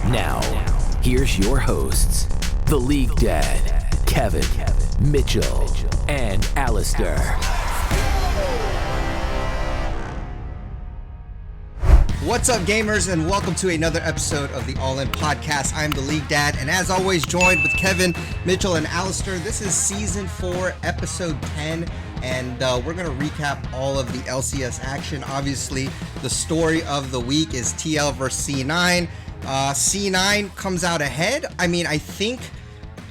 Now, here's your hosts, the League Dad, Kevin, Mitchell, and Alistair. What's up, gamers, and welcome to another episode of the All In Podcast. I'm the League Dad, and as always, joined with Kevin, Mitchell, and Alistair. This is Season 4, Episode 10, and we're going to recap all of the LCS action. Obviously, the story of the week is TL versus C9. C9 comes out ahead. I mean, I think,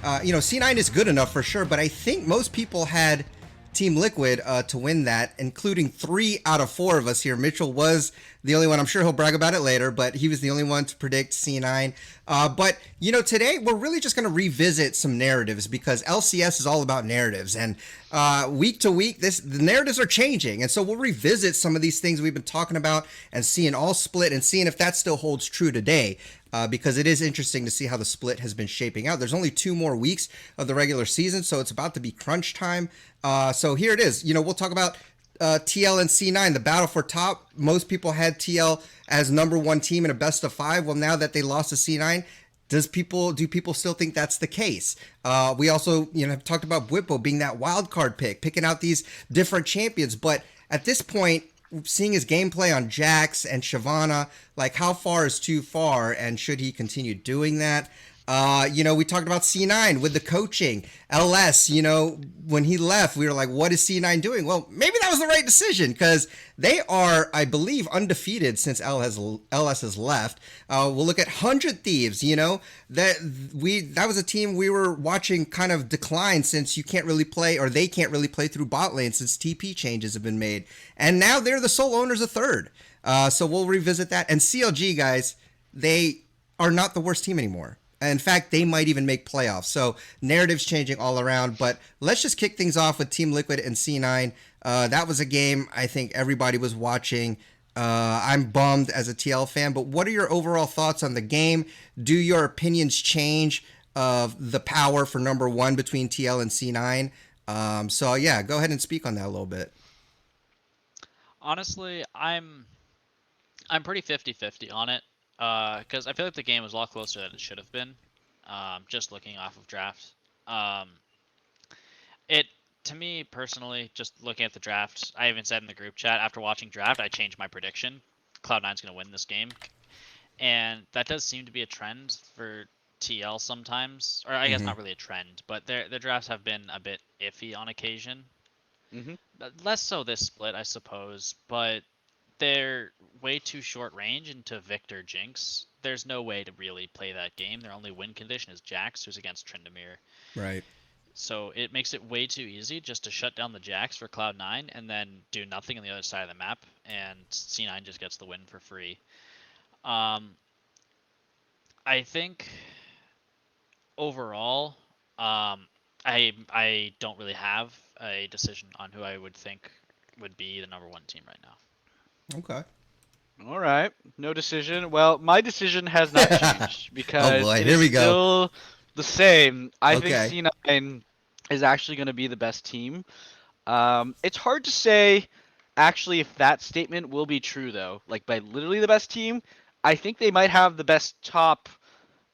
C9 is good enough for sure, but I think most people had Team Liquid to win that, including 3 out of 4 of us here. Mitchell was the only one. I'm sure he'll brag about it later, but he was the only one to predict C9. But today we're really just going to revisit some narratives because LCS is all about narratives, and week to week, the narratives are changing, and so we'll revisit some of these things we've been talking about and seeing all split and seeing if that still holds true today. Because it is interesting to see how the split has been shaping out. There's only 2 more weeks of the regular season, so it's about to be crunch time. So here it is. We'll talk about TL and C9, the battle for top. Most people had TL as number 1 team in a best of 5. Well, now that they lost to C9, do people still think that's the case? We also, have talked about Bwipo being that wild card pick, picking out these different champions. But at this point, seeing his gameplay on Jax and Shyvana, like how far is too far, and should he continue doing that? We talked about C9 with the coaching. LS, when he left, we were like, what is C9 doing? Well, maybe that was the right decision because they are, I believe, undefeated since LS has left. We'll look at 100 Thieves, that was a team we were watching kind of decline since they can't really play through bot lane since TP changes have been made. And now they're the sole owners of third. So we'll revisit that. And CLG, guys, they are not the worst team anymore. In fact, they might even make playoffs. So narratives changing all around. But let's just kick things off with Team Liquid and C9. That was a game I think everybody was watching. I'm bummed as a TL fan. But what are your overall thoughts on the game? Do your opinions change of the power for number 1 between TL and C9? Go ahead and speak on that a little bit. Honestly, I'm pretty 50-50 on it. Because I feel like the game was a lot closer than it should have been, just looking off of draft. To me personally, just looking at the draft, I even said in the group chat, after watching draft, I changed my prediction. Cloud9's going to win this game. And that does seem to be a trend for TL sometimes. Or I guess not really a trend, but their drafts have been a bit iffy on occasion. Less so this split, I suppose, but they're way too short range into Victor Jinx. There's no way to really play that game. Their only win condition is Jax, who's against Tryndamere. Right. So it makes it way too easy just to shut down the Jax for Cloud9 and then do nothing on the other side of the map, and C9 just gets the win for free. I think overall, I don't really have a decision on who I would think would be the number 1 team right now. Okay. All right. No decision. Well, my decision has not changed because it is still the same. I think C9 is actually going to be the best team. It's hard to say actually if that statement will be true, though. Like, by literally the best team, I think they might have the best top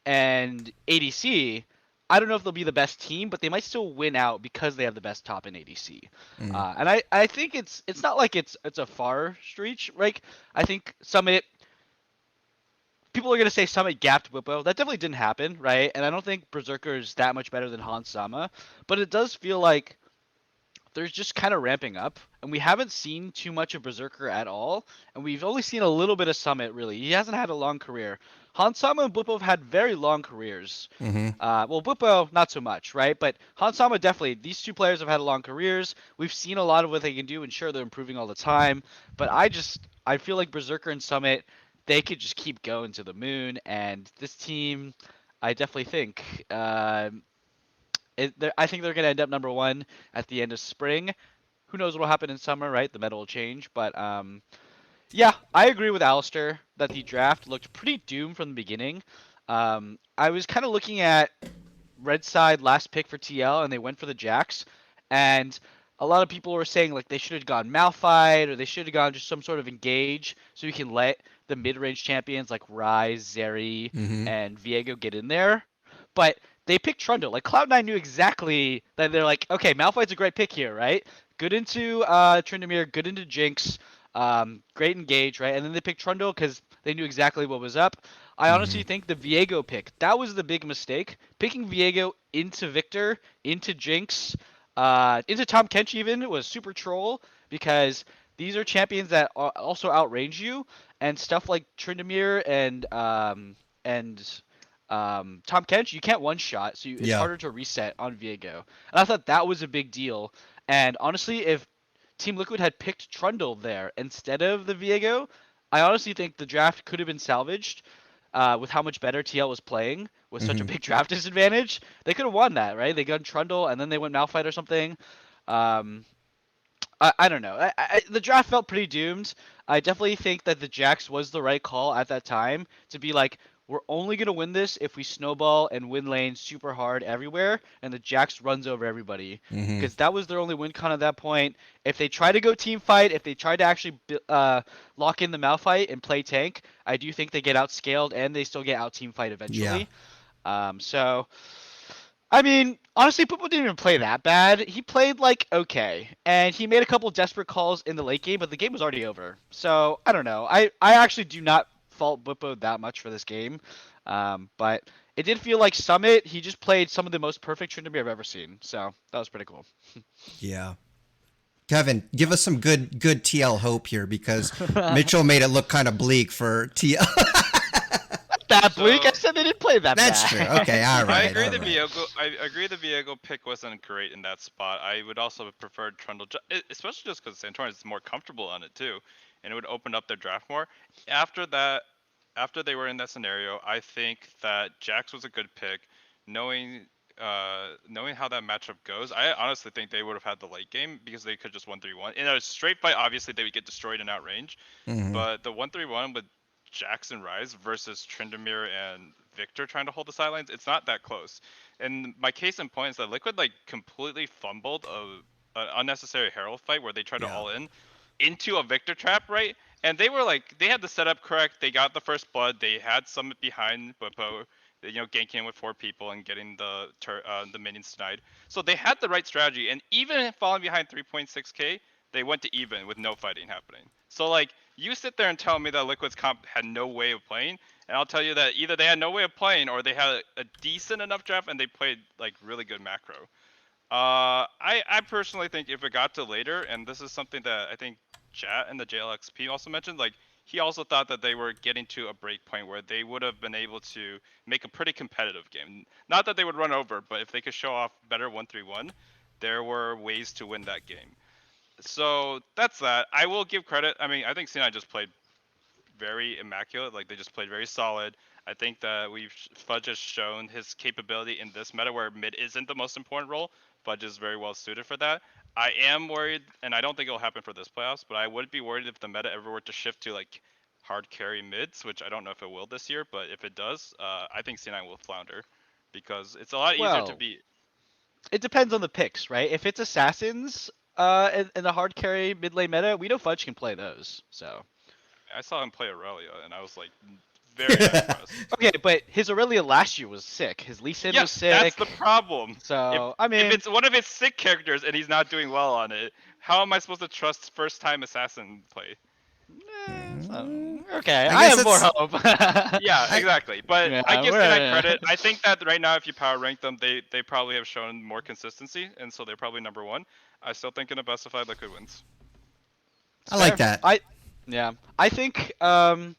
and ADC. I don't know if they'll be the best team, but they might still win out because they have the best top in ADC. And I think it's not like it's a far stretch. Like, I think Summit, people are going to say Summit gapped Bwipo. That definitely didn't happen, right? And I don't think Berserker is that much better than Hans Sama, but it does feel like there's just kind of ramping up, and we haven't seen too much of Berserker at all, and we've only seen a little bit of Summit, really. He hasn't had a long career. Hansama and Bwipo have had very long careers. Well, Bwipo, not so much, right? But Hansama, definitely. These 2 players have had long careers. We've seen a lot of what they can do, and sure, they're improving all the time. But I feel like Berserker and Summit, they could just keep going to the moon, and this team, I definitely think, I think they're going to end up number 1 at the end of spring. Who knows what will happen in summer, right? The meta will change. But, yeah, I agree with Alistair that the draft looked pretty doomed from the beginning. I was kind of looking at Red Side last pick for TL, and they went for the Jax. And a lot of people were saying, like, they should have gone Malphite, or they should have gone just some sort of Engage, so we can let the mid-range champions like Ryze, Zeri, Mm-hmm. and Viego get in there. But they picked Trundle. Like Cloud9 knew exactly that they're like, okay, Malphite's a great pick here, right? Good into Tryndamere, good into Jinx, great engage, right? And then they picked Trundle because they knew exactly what was up. I Mm-hmm. honestly think the Viego pick, that was the big mistake. Picking Viego into Victor, into Jinx, into Tom Kench even was super troll because these are champions that also outrange you, and stuff like Tryndamere and Tom Kench, you can't one shot, so it's Yeah. harder to reset on Viego. And I thought that was a big deal. And honestly, if Team Liquid had picked Trundle there instead of the Viego, I honestly think the draft could have been salvaged. With how much better TL was playing, with such a Mm-hmm. big draft disadvantage, they could have won that, right? They got Trundle and then they went Malphite or something. Um, I don't know. The draft felt pretty doomed. I definitely think that the Jax was the right call at that time to be like, we're only gonna win this if we snowball and win lane super hard everywhere, and the Jax runs over everybody. Mm-hmm. Because that was their only win con at that point. If they try to go team fight, if they try to actually lock in the Malphite and play tank, I do think they get outscaled and they still get out team fight Yeah. eventually. So I mean, honestly, Bwipo didn't even play that bad. He played like okay, and he made a couple desperate calls in the late game, but the game was already over. So I don't know. I actually do not fault Bwipo that much for this game, but it did feel like Summit. He just played some of the most perfect Tryndamere I've ever seen. So that was pretty cool. Yeah. Kevin, give us some good TL hope here because Mitchell made it look kind of bleak for TL. That So bleak. I said they didn't play that That's bad. true. Okay, all I right. agree All the right. Viego. I agree the Viego pick wasn't great in that spot. I would also have preferred Trundle, especially just because Santorin is more comfortable on it too, and it would open up their draft more. After that, after they were in that scenario, I think that Jax was a good pick. Knowing knowing how that matchup goes, I honestly think they would have had the late game because they could just 1-3-1. In a straight fight, obviously they would get destroyed and outrange, Mm-hmm. but the 1-3-1 with Jax and Ryze versus Tryndamere and Victor trying to hold the sidelines, it's not that close. And my case in point is that Liquid like completely fumbled an unnecessary Herald fight where they tried to Yeah. all in into a Victor trap, right? And they were like, they had the setup correct. They got the first blood. They had Summit behind Bwipo, ganking with 4 people and getting the minions denied. So they had the right strategy. And even falling behind 3.6k, they went to even with no fighting happening. So like, you sit there and tell me that Liquid's comp had no way of playing, and I'll tell you that either they had no way of playing or they had a decent enough draft and they played like really good macro. I personally think if it got to later, and this is something that I think Chat and the JLXP also mentioned, like he also thought that they were getting to a break point where they would have been able to make a pretty competitive game. Not that they would run over, but if they could show off better 1-3-1, there were ways to win that game. So that's that. I will give credit. I mean, I think C9 just played very immaculate. Like they just played very solid. I think that Fudge has shown his capability in this meta where mid isn't the most important role. Fudge is very well suited for that. I am worried, and I don't think it'll happen for this playoffs, but I would be worried if the meta ever were to shift to like hard carry mids, which I don't know if it will this year, but if it does, I think C9 will flounder because it's a lot easier to Well, beat. it depends on the picks, right? If it's assassins, in the hard carry mid lane meta, we know Fudge can play those. So I saw him play Aurelia, and I was like very not impressed. okay, but his Aurelia last year was sick. His Lee Sin Yeah, was sick. that's the problem. So If I mean, it's one of his sick characters and he's not doing well on it, how am I supposed to trust first time assassin play? okay, I I guess have more it's- hope. Yeah, exactly. But Yeah, I give we're- C9 credit. I think that right now, if you power rank them, they probably have shown more consistency, and so they're probably number one. I still think in a bestified Liquid wins. I like Fair. that. I think the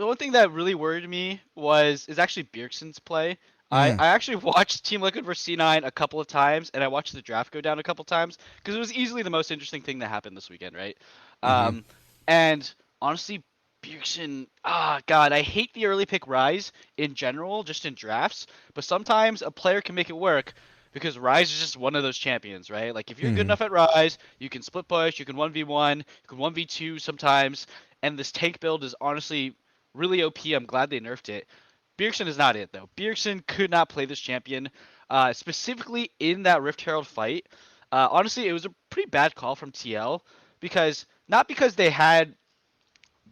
one thing that really worried me is actually Bjergsen's play. Mm. I actually watched Team Liquid vs C9 a couple of times, and I watched the draft go down a couple times because it was easily the most interesting thing that happened this weekend, right? Mhm. And honestly, Bjergsen, God, I hate the early pick Ryze in general, just in drafts, but sometimes a player can make it work because Ryze is just one of those champions, right? Like if you're good Mhm. enough at Ryze, you can split push, you can 1v1, you can 1v2 sometimes, and this tank build is honestly really OP. I'm glad they nerfed it. Bjergsen is not it though. Bjergsen could not play this champion, specifically in that Rift Herald fight. Honestly, it was a pretty bad call from TL because not because they had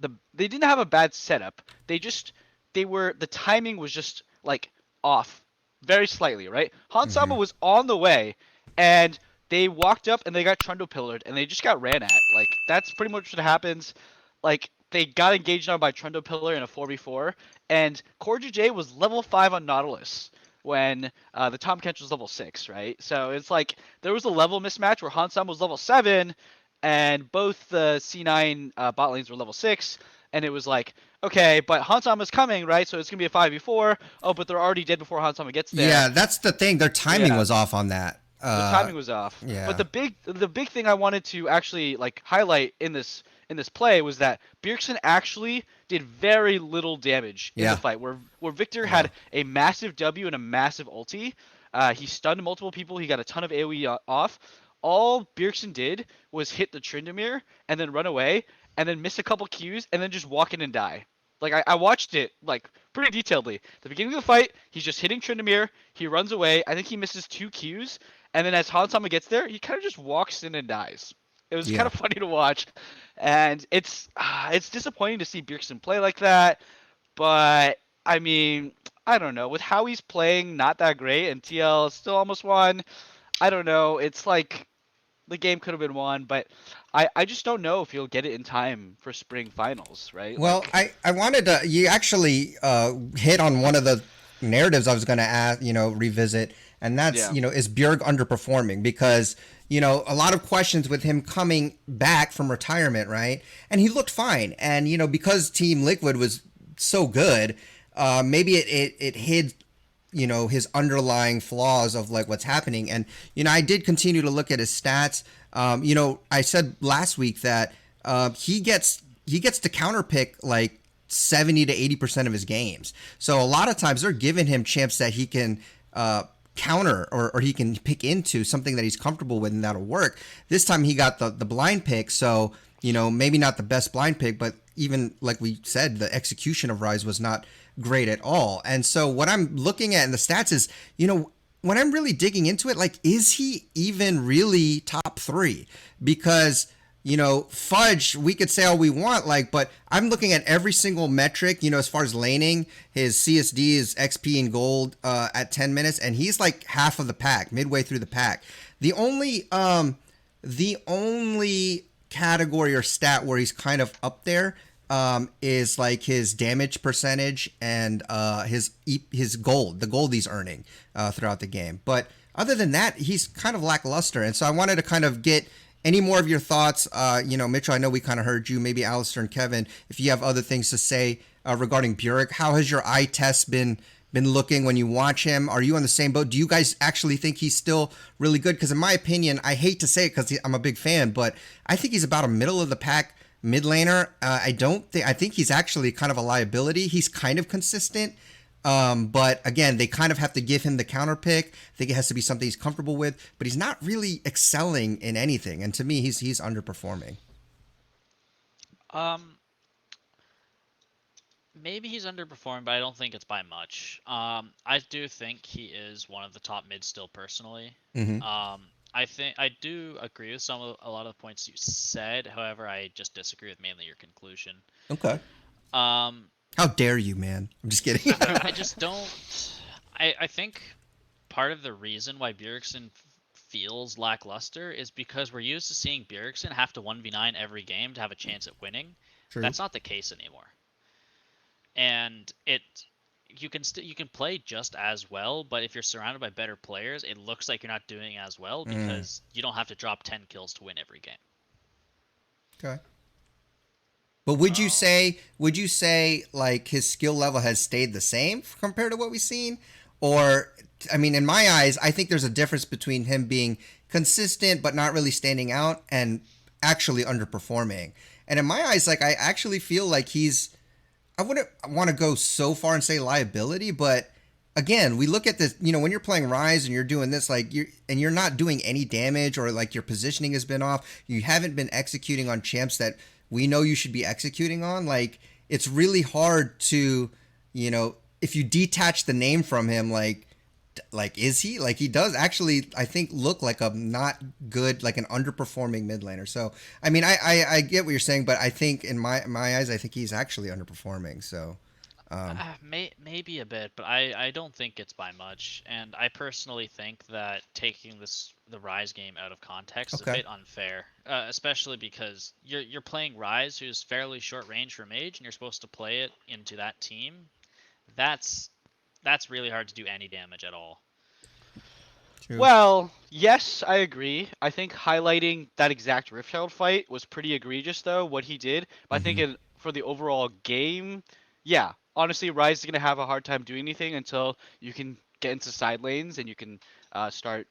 they didn't have a bad setup. The timing was just like off very slightly, right? Hansama was on the way, and they walked up and they got Trundle pillared and they just got ran at. Like that's pretty much what happens. Like they got engaged on by Trundle pillar in a 4v4, and Corja J was level 5 on Nautilus when the Tom Kench was level 6, right? So it's like there was a level mismatch where Hansama was level 7, and both the C9 bot lanes were level 6, and it was like, okay, but Hansama's coming, right? So it's going to be a 5v4. Oh, but they're already dead before Hansama gets there. Yeah, that's the thing. Their timing was off on that. The timing was off. Yeah. But the big thing I wanted to actually like highlight in this play was that Bjergsen actually did very little damage in the fight. Where Victor had a massive W and a massive ulti. He stunned multiple people. He got a ton of AoE off. All Bjergsen did was hit the Tryndamere and then run away and then miss a couple Qs and then just walk in and die. Like I watched it like pretty detailedly. The beginning of the fight, he's just hitting Tryndamere. He runs away. I think he misses 2 Qs. And then as Hansama gets there, he kind of just walks in and dies. It was kind of funny to watch. And it's disappointing to see Bjergsen play like that. But, I mean, I don't know. With how he's playing, not that great, and TL still almost won. I don't know. It's like the game could have been won, but I just don't know if he'll get it in time for spring finals, right? Well, I wanted to, you actually hit on one of the narratives I was going to ask, revisit, and that's, is Bjerg underperforming? Because, a lot of questions with him coming back from retirement, right? And he looked fine. And, because Team Liquid was so good, maybe it hid, his underlying flaws of like what's happening. And, I did continue to look at his stats. I said last week that he gets to counterpick like 70 to 80% of his games. So a lot of times they're giving him champs that he can counter or he can pick into something that he's comfortable with, and that'll work. This time he got the blind pick, so maybe not the best blind pick, but even like we said, the execution of Rise was not great at all. And so what I'm looking at in the stats is, when I'm really digging into it, like, is he even really top 3? Because Fudge, we could say all we want, like, but I'm looking at every single metric, as far as laning. His CSD is XP and gold at 10 minutes, and he's like half of the pack, midway through the pack. The only category or stat where he's kind of up there is like his damage percentage and his gold, the gold he's earning throughout the game. But other than that, he's kind of lackluster. And so I wanted to kind of get any more of your thoughts. Mitchell, I know we kind of heard you, maybe Alistair and Kevin, if you have other things to say regarding Bjerg. How has your eye test been looking when you watch him? Are you on the same boat? Do you guys actually think he's still really good? Because in my opinion, I hate to say it because I'm a big fan, but I think he's about a middle of the pack mid laner. I think he's actually kind of a liability. He's kind of consistent. But again, they kind of have to give him the counter pick. I think it has to be something he's comfortable with, but he's not really excelling in anything. And to me, he's underperforming. Maybe he's underperforming, but I don't think it's by much. I do think he is one of the top mids still personally. Mm-hmm. I do agree with a lot of the points you said. However, I just disagree with mainly your conclusion. Okay. How dare you, man? I'm just kidding. I just don't. I think part of the reason why Bjergsen feels lackluster is because we're used to seeing Bjergsen have to 1v9 every game to have a chance at winning. True. That's not the case anymore. And you can play just as well, but if you're surrounded by better players, it looks like you're not doing as well because you don't have to drop 10 kills to win every game. Okay. But would you say like his skill level has stayed the same compared to what we've seen? Or, I mean, in my eyes, I think there's a difference between him being consistent but not really standing out and actually underperforming. And in my eyes, like, I actually feel like I wouldn't want to go so far and say liability, but again, we look at this, when you're playing Rise and you're doing this, like, you're not doing any damage, or like your positioning has been off, you haven't been executing on champs that we know you should be executing on, like, it's really hard to, if you detach the name from him, like, like, is he? Like, he does actually, I think, look like a not good, like an underperforming mid laner. So, I mean, I get what you're saying, but I think in my eyes, I think he's actually underperforming. So, Maybe a bit, but I don't think it's by much. And I personally think that taking the Rise game out of context is a okay. bit unfair, especially because you're playing Rise, who's fairly short range for mage, and you're supposed to play it into that team. That's that's really hard to do any damage at all. True. Well, yes, I agree. I think highlighting that exact Rift Herald fight was pretty egregious, though, what he did. But I think Mm-hmm. for the overall game, yeah, honestly, Ryze is gonna have a hard time doing anything until you can get into side lanes and you can start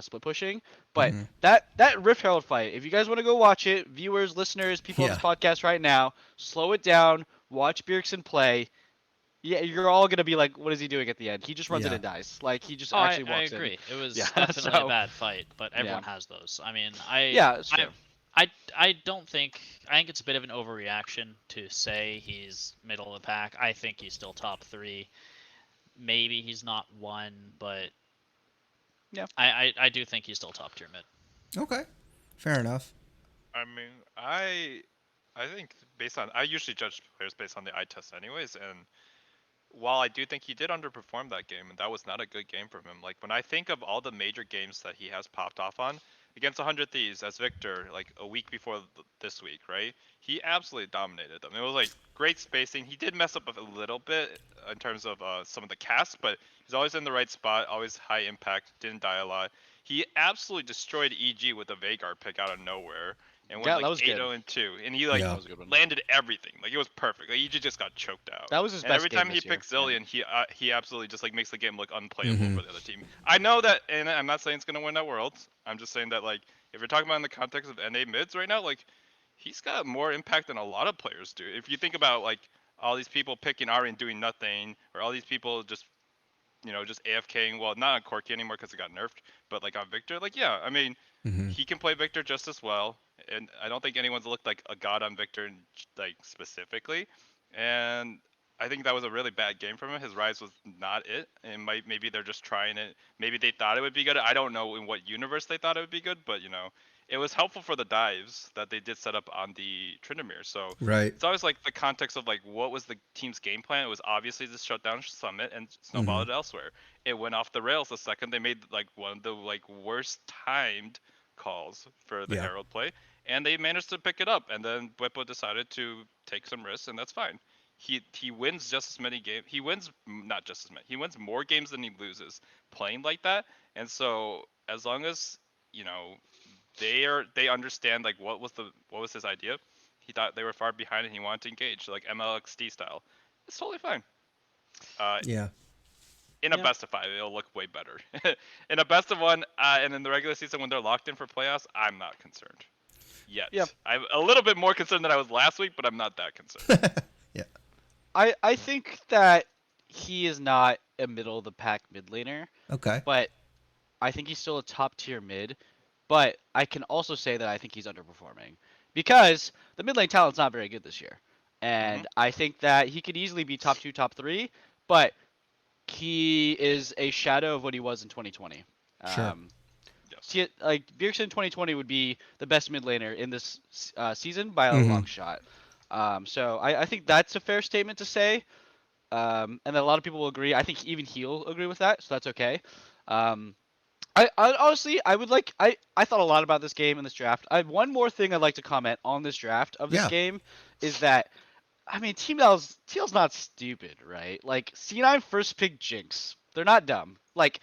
split pushing. But Mm-hmm. that Rift Herald fight, if you guys want to go watch it, viewers, listeners, people on this Yeah. podcast right now, slow it down, watch Bjergsen play. Yeah, you're all gonna be like, what is he doing at the end? He just runs in Yeah. and dies. Like he just Oh, actually I walks in. agree. It Yeah, was definitely a so bad fight, but yeah. everyone has those. I mean, Yeah, it's I true. I don't think I think it's a bit of an overreaction to say he's middle of the pack. I think he's still top 3. Maybe he's not 1, but Yeah. I do think he's still top tier mid. Okay. Fair enough. I mean, I think based on I usually judge players based on the eye test anyways, and while I do think he did underperform that game, and that was not a good game from him. Like when I think of all the major games that he has popped off on against 100 Thieves as Victor, like a week before this week, right? He absolutely dominated them. It was like great spacing. He did mess up a little bit in terms of some of the casts, but he's always in the right spot, always high impact, didn't die a lot. He absolutely destroyed EG with a Veigar pick out of nowhere and went Yeah, that like was good. 8-0 and 2, and he like That Yeah. was a good one. landed everything. Like it was perfect. Like EG just got choked out. That was his And best every game time he this year. picks Zillion, he absolutely just like makes the game look unplayable Mm-hmm. for the other team. I know that, and I'm not saying it's gonna win at Worlds. I'm just saying that like if you're talking about in the context of NA mids right now, like he's got more impact than a lot of players do. If you think about like all these people picking Ari and doing nothing, or all these people just just AFKing. Well, not on Corki anymore because it got nerfed, but like on Victor, like yeah, I mean Mm-hmm. he can play Victor just as well, and I don't think anyone's looked like a god on Victor like specifically, and I think that was a really bad game from him. His rise was not it, and maybe they're just trying it. Maybe they thought it would be good. I don't know in what universe they thought it would be good, but it was helpful for the dives that they did set up on the Tryndamere. So Right. it's always like the context of like what was the team's game plan. It was obviously to shut down Summit and snowball Mm-hmm. it elsewhere. It went off the rails the second they made like one of the like worst timed calls for the Yeah. Herald play, and they managed to pick it up. And then Bwipo decided to take some risks, and that's fine. He wins just as many games. He wins not just as many. He wins more games than he loses playing like that. And so as long as you know they understand like what was his idea. He thought they were far behind and he wanted to engage like MLXD style. It's totally fine. Uh, Yeah. in a Yeah. best of 5, it'll look way better. In a best of 1, and in the regular season when they're locked in for playoffs, I'm not concerned yet. Yeah. I'm a little bit more concerned than I was last week, but I'm not that concerned. Yeah. I think that he is not a middle of the pack mid laner, Okay. but I think he's still a top tier mid. But I can also say that I think he's underperforming because the mid lane talent's not very good this year, Hmm. and I think that he could easily be top 2, top 3, but he is a shadow of what he was in 2020. Sure. Yes. See, like Bjergsen 2020 would be the best mid laner in this season by a Mm-hmm. long shot. So I think that's a fair statement to say, and a lot of people will agree. I think even he'll agree with that, so that's okay. Um, I honestly I would like I thought a lot about this game and this draft. I have one more thing I'd like to comment on this draft of this Yeah. game is that I mean TL's not stupid, right? Like C9 first picked Jinx. They're not dumb. Like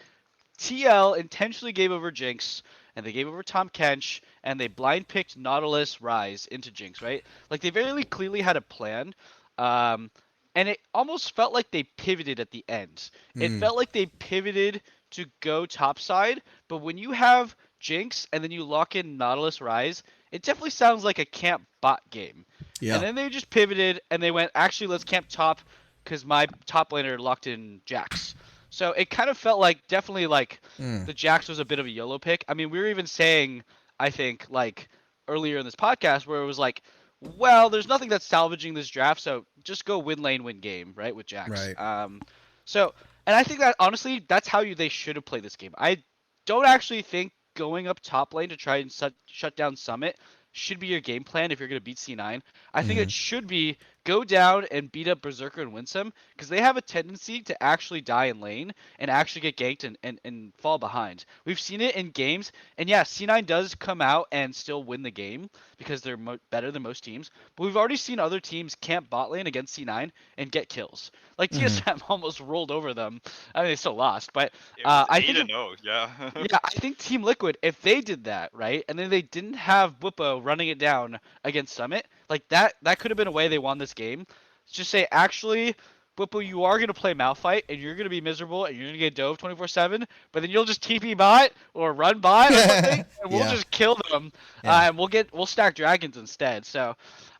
TL intentionally gave over Jinx, and they gave over Tom Kench, and they blind picked Nautilus Rise into Jinx, right? Like they very clearly had a plan, um, and it almost felt like they pivoted at the end. It Mm. felt like they pivoted to go topside, but when you have Jinx and then you lock in Nautilus Rise, it definitely sounds like a camp bot game. And Yeah. then they just pivoted and they went, actually, let's camp top because my top laner locked in Jax. So it kind of felt like definitely like Mm. the Jax was a bit of a YOLO pick. I mean, we were even saying, I think, like earlier in this podcast where it was like, well, there's nothing that's salvaging this draft, so just go win lane, win game, right, with Jax. Right. So And I think that honestly, that's how they should have played this game. I don't actually think going up top lane to try and shut down Summit should be your game plan if you're going to beat C9. I think it should be go down and beat up Berserker and Winsome because they have a tendency to actually die in lane and actually get ganked and fall behind. We've seen it in games, and yeah, C9 does come out and still win the game because they're better than most teams, but we've already seen other teams camp bot lane against C9 and get kills. Like TSM almost rolled over them. I mean, they still lost, but It was I 8 think and 0, yeah. yeah, I think Team Liquid, if they did that, right, and then they didn't have Bwipo running it down against Summit, like that could have been a way they won this game. Just say, actually, Bwipo, you are gonna play Malphite, and you're gonna be miserable, and you're gonna get dove 24/7, but then you'll just TP bot or run bot or something, and we'll just kill them, and we'll stack dragons instead. So,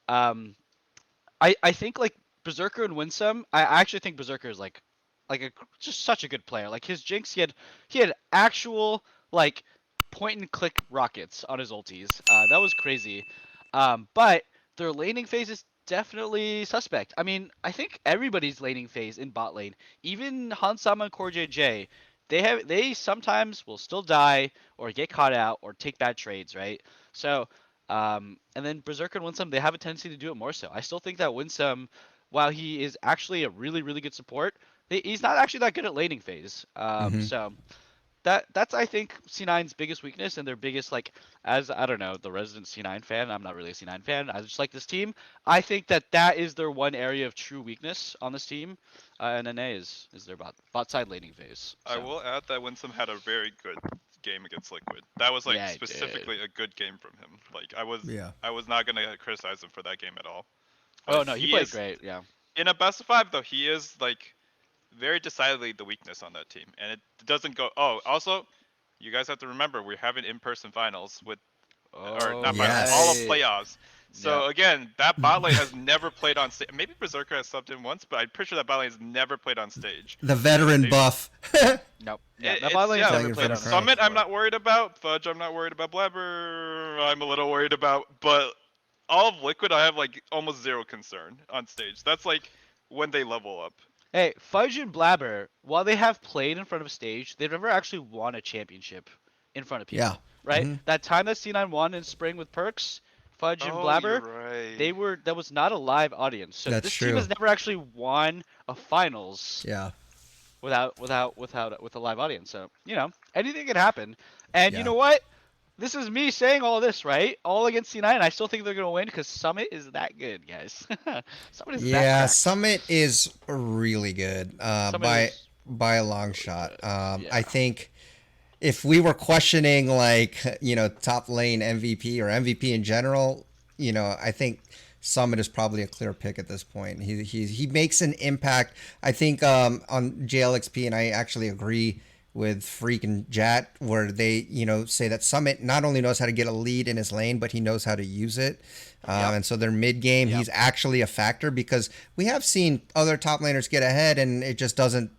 um, I think like Berserker and Winsome, I actually think Berserker is like a just such a good player. Like his Jinx, he had actual like point and click rockets on his ultis. That was crazy. But their laning phase is definitely suspect. I mean, I think everybody's laning phase in bot lane, even Hansama and Core JJ, they sometimes will still die or get caught out or take bad trades, right? So, and then Berserker and Winsome, they have a tendency to do it more so. I still think that Winsome, while he is actually a really, really good support, he's not actually that good at laning phase. So that's I think C9's biggest weakness and their biggest like as I don't know the resident C9 fan. I'm not really a C9 fan. I just like this team. I think that is their one area of true weakness on this team, and NA is their bot side laning phase. So. I will add that Winsome had a very good game against Liquid. That was like Yeah, specifically a good game from him. Like I was not gonna criticize him for that game at all. Oh But no, he played great. Yeah. in a best of 5 though, he is like very decidedly the weakness on that team, and it doesn't go. Oh, also, you guys have to remember we're having in-person finals with, or not finals, all of playoffs. So again, that bot lane has never played on stage. Maybe Berserker has subbed in once, but I'm pretty sure that bot lane has never played on stage. The veteran buff. Nope. Yeah, that bot lane's never played on Summit. I'm not worried about. Fudge. I'm not worried about. Blabber. I'm a little worried about. But all of Liquid, I have like almost zero concern on stage. That's like when they level up. Hey, Fudge and Blabber, while they have played in front of stage, they've never actually won a championship in front of people. Yeah. Right? That time that C9 won in spring with Perks, Fudge and Blabber, that was not a live audience. So That's this true. team has never actually won a finals Yeah. without with a live audience. So, anything can happen. And you know what? This is me saying all this, right? All against C9, and I still think they're going to win because Summit is that good, guys. Summit is that good. Summit is really good by a long shot. I think if we were questioning top lane MVP or MVP in general, I think Summit is probably a clear pick at this point. He makes an impact. I think on JLXP, and I actually agree with Freak and Jat, where they, say that Summit not only knows how to get a lead in his lane, but he knows how to use it. And so their mid game, he's actually a factor because we have seen other top laners get ahead and it just doesn't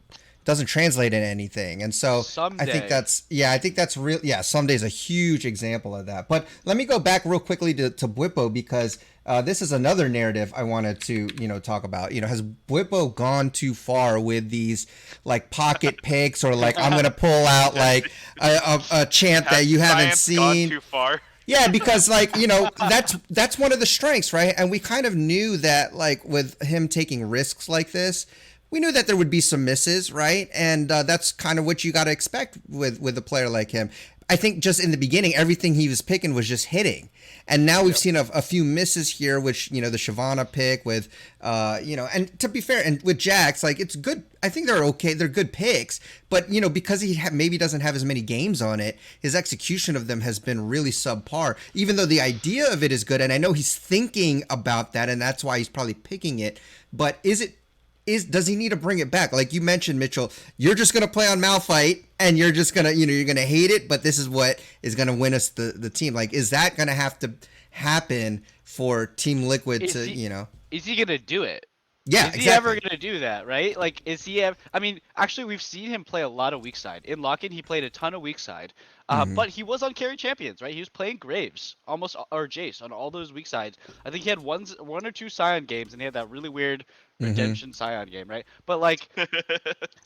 translate into anything. And so Someday. I think that's real. Yeah. Someday's a huge example of that. But let me go back real quickly to Bwipo because this is another narrative I wanted to, talk about. Has Bwipo gone too far with these like pocket picks or like I'm going to pull out like a chant that you haven't seen? Gone too far? Yeah, because that's one of the strengths, right? And we kind of knew that like with him taking risks like this, we knew that there would be some misses, right? And that's kind of what you got to expect with a player like him. I think just in the beginning, everything he was picking was just hitting. And now we've seen a few misses here, which, the Shyvana pick with, and to be fair, and with Jax, like it's good. I think they're okay. They're good picks. But, because he maybe doesn't have as many games on it, his execution of them has been really subpar, even though the idea of it is good. And I know he's thinking about that, and that's why he's probably picking it. But does he need to bring it back? Like you mentioned, Mitchell, you're just going to play on Malphite and you're just going to, you're going to hate it, but this is what is going to win us the team. Like, is that going to have to happen for Team Liquid Is he going to do it? Yeah, Is he exactly. ever going to do that, right? Like, is he ever... I mean, actually, we've seen him play a lot of weak side. In Lock-In, he played a ton of weak side. Hmm. But he was on carry champions, right? He was playing Graves, almost, or Jace, on all those weak sides. I think he had one or two Scion games, and he had that really weird Hmm. Redemption Scion game, right? But, like,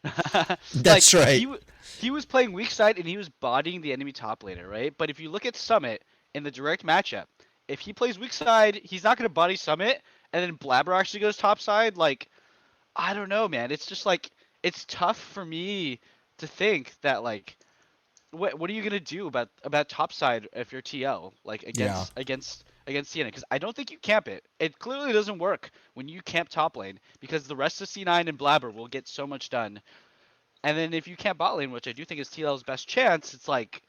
like That's right. he was playing weak side, and he was bodying the enemy top laner, right? But if you look at Summit in the direct matchup, if he plays weak side, he's not going to body Summit, and then Blabber actually goes top side, like... I don't know, man. It's just like it's tough for me to think that like what are you gonna do about topside if you're TL like Yeah. against Sienna? Because I don't think you camp it. It clearly doesn't work when you camp top lane because the rest of C9 and Blabber will get so much done. And then if you camp bot lane, which I do think is TL's best chance, it's like,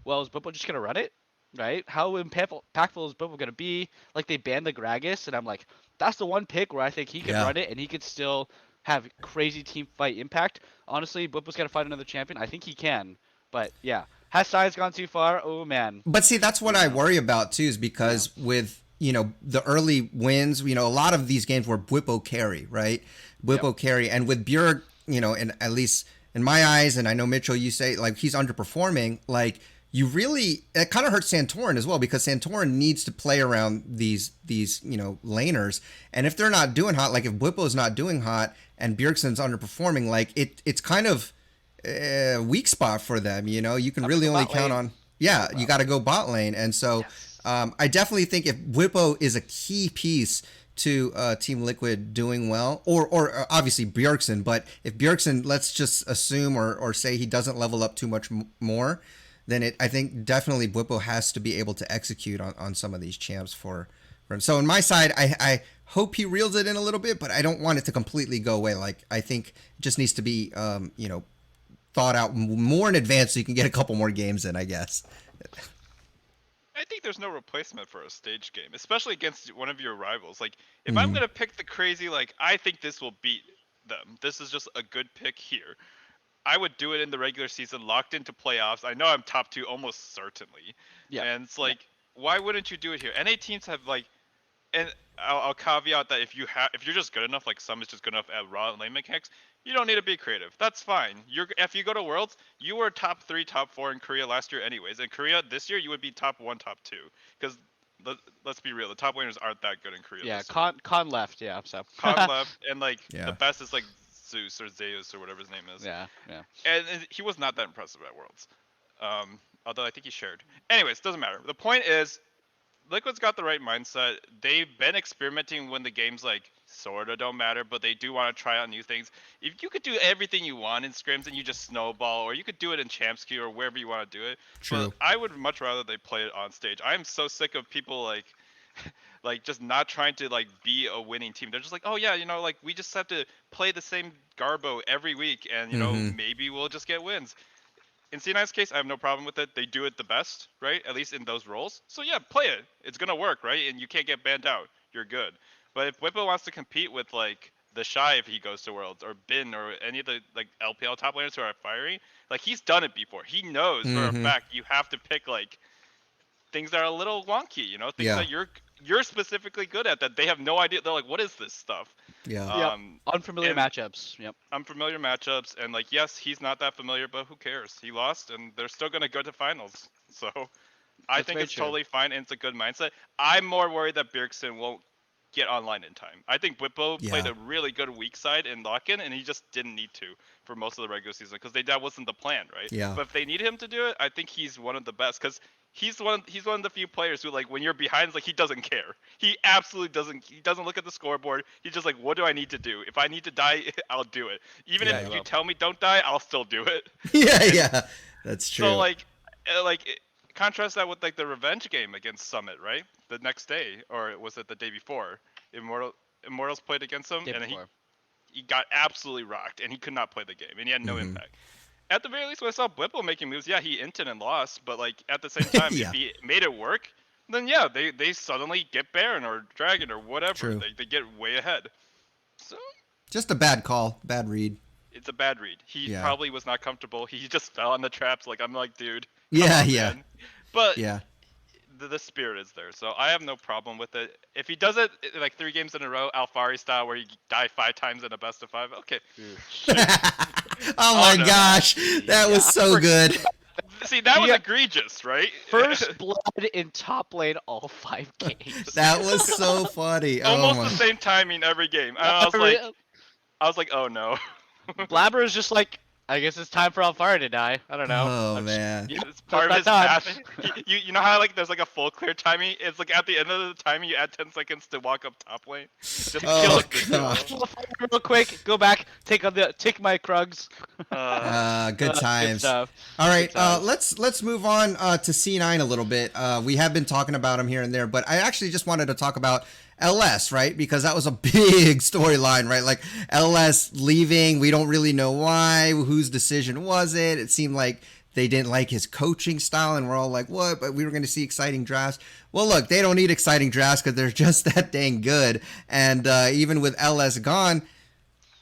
well, is Bwipo just gonna run it? Right? How impactful is Bwipo gonna be? Like they banned the Gragas, and I'm like, that's the one pick where I think he could Yeah. run it and he could still have crazy team fight impact. Honestly, Bwipo's gotta fight another champion. I think he can, but yeah, has Science gone too far? Oh man. But see, that's what Oh I no. worry about too, is Yeah. because with the early wins, a lot of these games were Bwipo carry, right? Yep. Bwipo carry, and with Bjerg, and at least in my eyes, and I know Mitchell, you say like he's underperforming. Like you really, it kind of hurts Santorin as well because Santorin needs to play around these laners, and if they're not doing hot, like if Bwipo's not doing hot and Bjergsen's underperforming, like it's kind of weak spot for them. You can Have to really go only bot count lane. on, Have to go yeah, you bot got to lane. go bot lane. And so Yes. I definitely think if Bwipo is a key piece to Team Liquid doing well, or obviously Bjergsen, but if Bjergsen, let's just assume or say he doesn't level up too much more, then I think definitely Bwipo has to be able to execute on some of these champs for him. So on my side, I hope he reels it in a little bit, but I don't want it to completely go away. Like I think it just needs to be thought out more in advance so you can get a couple more games in, I guess. I think there's no replacement for a stage game, especially against one of your rivals. Like, if I'm Mm-hmm. gonna pick the crazy, like, I think this will beat them. This is just a good pick here. I would do it in the regular season, locked into playoffs. I know I'm top two almost certainly, Yeah. and it's Yeah. like, why wouldn't you do it here? NA teams have like, and I'll caveat that if you're just good enough, like some is just good enough at raw lane mechanics, you don't need to be creative. That's fine. If you go to Worlds, you were top 3, top 4 in Korea last year anyways. In Korea this year, you would be top 1, top 2, because let's be real, the top laners aren't that good in Korea Yeah. this year. Con left. Yeah. So. Khan left, and like the Yeah. best is like Zeus or Zeus or whatever his name is, Yeah. Yeah. and he was not that impressive at Worlds. Although I think he shared. Anyways, doesn't matter. The point is, Liquid's got the right mindset. They've been experimenting when the games like sorta don't matter, but they do want to try out new things. If you could do everything you want in scrims and you just snowball, or you could do it in Champs Queue or wherever you want to do it. True. But I would much rather they play it on stage. I'm so sick of people like like just not trying to like be a winning team. They're just like, oh yeah, like we just have to play the same Garbo every week, and Mm-hmm. maybe we'll just get wins. In C9's case, I have no problem with it. They do it the best, right? At least in those roles. So yeah, play it. It's gonna work, right? And you can't get banned out. You're good. But if Bwipo wants to compete with like the Shy if he goes to Worlds, or Bin, or any of the like LPL top laners who are firing, like he's done it before. He knows for a Mm-hmm. fact you have to pick like things that are a little wonky, things Yeah. that you're specifically good at that they have no idea. They're like, what is this stuff? Yeah. Yep. Um, Unfamiliar and matchups. Yep. unfamiliar matchups, and like, yes, he's not that familiar, but who cares? He lost, and they're still gonna go to finals. So I That's think very it's true. totally fine, and it's a good mindset. I'm more worried that Bjergsen won't get online in time. I think Bwipo played Yeah. a really good weak side in lock-in, and he just didn't need to for most of the regular season because that wasn't the plan, right? Yeah. But if they need him to do it, I think he's one of the best because he's one of the few players who, like, when you're behind, it's like he doesn't care. He absolutely doesn't. He doesn't look at the scoreboard. He's just like, what do I need to do? If I need to die, I'll do it. Even Yeah, if yeah. you tell me don't die, I'll still do it. Yeah, yeah. That's true. So contrast that with like the revenge game against Summit, right? The next day, or was it the day before? Immortals played against him, Day and before. he got absolutely rocked, and he could not play the game, and he had no Mhm. impact. At the very least, when I saw Bwipo making moves, yeah, he inted and lost, but like at the same time, Yeah. if he made it work, then yeah, they suddenly get Baron or Dragon or whatever. True. They get way ahead. So Just a bad call, bad read. it's a bad read. He Yeah. probably was not comfortable. He just fell on the traps. Like, I'm like, dude. Yeah, on, yeah. man. But Yeah. the spirit is there, so I have no problem with it. If he does it like 3 games in a row, Alfari style, where you die 5 times in a best of 5, okay. Oh my no. gosh, that was so good. See, that was Yeah. egregious, right? First blood in top lane all 5 games. That was so funny. Oh Almost my. the same timing every game. And I was like, oh no. Blabber is just like, I guess it's time for Alfaro to die. I don't know. Oh man. Yeah, It's part of his that's math. You know how like there's like a full clear timing? It's like at the end of the timing you add 10 seconds to walk up top lane. Just to Oh, kill the God. duo. Real quick, go back, take my Krugs. Good times. Good stuff. All right, Good times. let's move on to C9 a little bit. We have been talking about him here and there, but I actually just wanted to talk about LS, right? Because that was a big storyline, right? Like LS leaving, we don't really know why, whose decision was it? It seemed like they didn't like his coaching style, and we're all like, what? But we were going to see exciting drafts. Well, look, they don't need exciting drafts because they're just that dang good. And even with LS gone,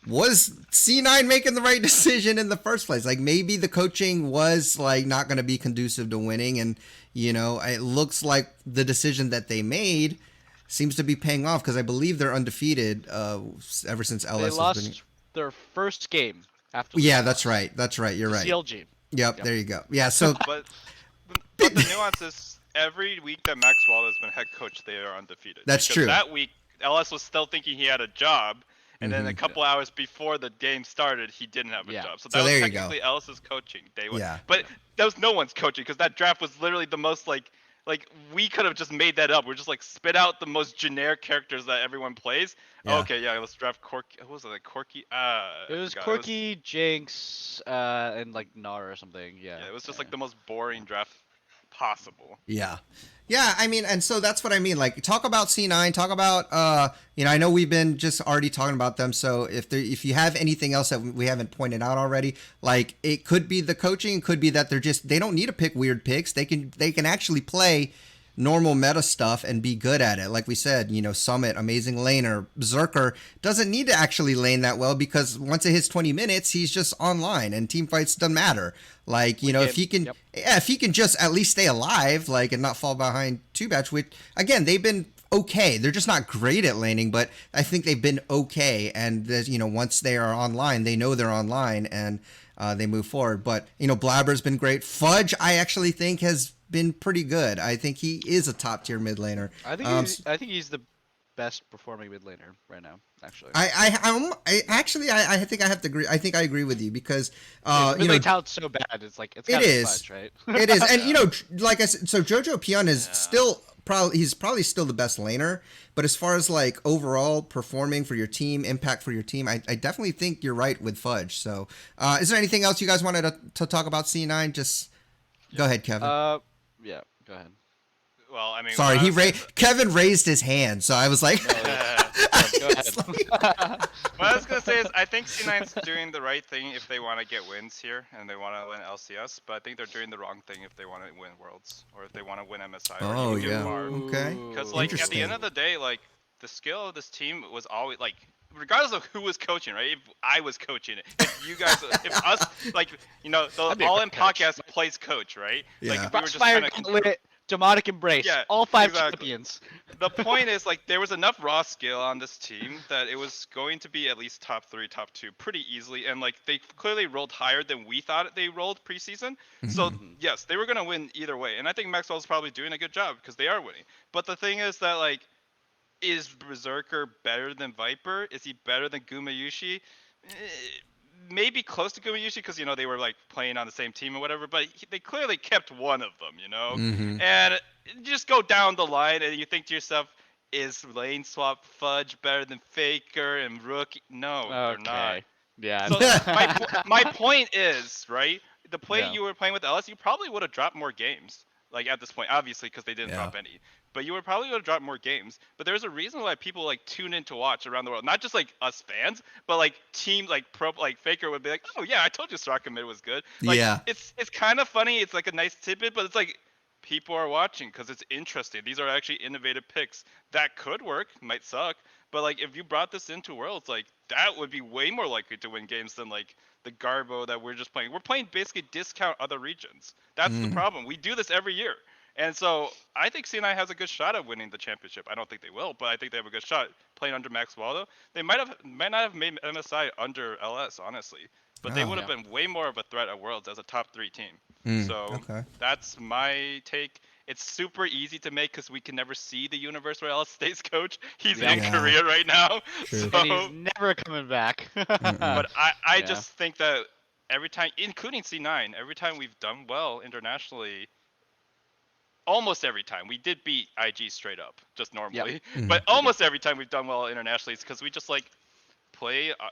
was C9 making the right decision in the first place? Like maybe the coaching was like not going to be conducive to winning, and you know it looks like the decision that they made seems to be paying off because I believe they're undefeated ever since LS They has lost been. their first game after. Yeah, that's right. That's right. You're right. CLG. Yep, there you go. Yeah, so But the nuance is every week that Max Waller has been head coach, they are undefeated. That's Because true. That week, LS was still thinking he had a job, and then a couple hours before the game started, he didn't have a job. So that was there you go. technically LS's coaching day one. Yeah. But that was no one's coaching because that draft was literally the most like we could have just made that up. We're just like spit out the most generic characters that everyone plays. Yeah. Okay, yeah, let's draft Corky. What was it, like Corky? It was Corky, Jinx, and like Nar or something. Yeah. Yeah, it was just like the most boring draft possible. Yeah. Yeah, I mean, and so that's what I mean. Like, talk about C9, talk about, you know, I know we've been just already talking about them. So if you have anything else that we haven't pointed out already, like it could be the coaching, it could be that they don't need to pick weird picks. They can actually play normal meta stuff and be good at it. Like we said, you know, Summit, amazing laner. Berserker doesn't need to actually lane that well because once it hits 20 minutes, he's just online and team fights doesn't matter. Like, you know, if he can, if he can just at least stay alive, like, and not fall behind too much, which again, they've been okay. They're just not great at laning, but I think they've been okay. And you know, once they are online, they know they're online and they move forward. But, you know, Blabber's been great. Fudge, I actually think has been pretty good. I think he is a top tier mid laner. I think he's the best performing mid laner right now. Actually, I think I have to agree. I think I agree with you because you know, talent's so bad. It's like it's gotta be Fudge, right? It is, and you know, like I said, so Jojo Pion is still he's probably still the best laner. But as far as like overall performing for your team, impact for your team, I definitely think you're right with Fudge. So, is there anything else you guys wanted to talk about C9? Just go ahead, Kevin. Yeah, go ahead. Well, I mean, sorry, Kevin raised his hand, so I was like. Go ahead. What I was gonna say is, I think C9's doing the right thing if they want to get wins here and they want to win LCS, but I think they're doing the wrong thing if they want to win Worlds or if they want to win MSI. Oh or even yeah, Far. okay. Because like at the end of the day, like the skill of this team was always like, regardless of who was coaching, right? If I was coaching it, if you guys, if us, like you know, the All In podcast plays coach, right? Yeah. Like we were just Fire trying to Gauntlet, Demonic Embrace, all 5 champions. The point is, like, there was enough raw skill on this team that it was going to be at least top 3, top 2 pretty easily. And, like, they clearly rolled higher than we thought they rolled preseason. So, yes, they were going to win either way. And I think Maxwell's probably doing a good job because they are winning. But the thing is that, like, is Berserker better than Viper? Is he better than Gumayushi? Maybe close to Gumayushi because, you know, they were like playing on the same team or whatever, but they clearly kept one of them, you know? And you just go down the line and you think to yourself, is lane swap Fudge better than Faker and Rookie? No, they're not. Yeah. So my point is, right, the play you were playing with LS, you probably would have dropped more games. Like at this point, obviously, because they didn't drop any. But you would probably would have dropped more games. But there's a reason why people like tune in to watch around the world. Not just like us fans, but like teams like like Faker would be like, oh yeah, I told you Straka mid was good. Like, it's kind of funny. It's like a nice tidbit, but it's like people are watching because it's interesting. These are actually innovative picks that could work. Might suck, but like if you brought this into Worlds, like that would be way more likely to win games than like the Garbo that we're just playing. We're playing basically discount other regions. That's the problem. We do this every year. And so I think C9 has a good shot at winning the championship. I don't think they will, but I think they have a good shot playing under Max Waldo. They might not have made MSI under LS, honestly, but they would Oh. have Yeah. been way more of a threat at Worlds as a top 3 team. Mm, So okay. that's my take. It's super easy to make because we can never see the universe where LS stays coach. He's Yep. in Yeah. Korea right now. True. And he's So, never coming back. Mm-mm. but I Yeah. just think that every time, including C9, every time we've done well internationally, almost every time we did beat IG straight up, just Yep. normally. Mm-hmm. But We did. almost every time we've done well internationally, it's because we just like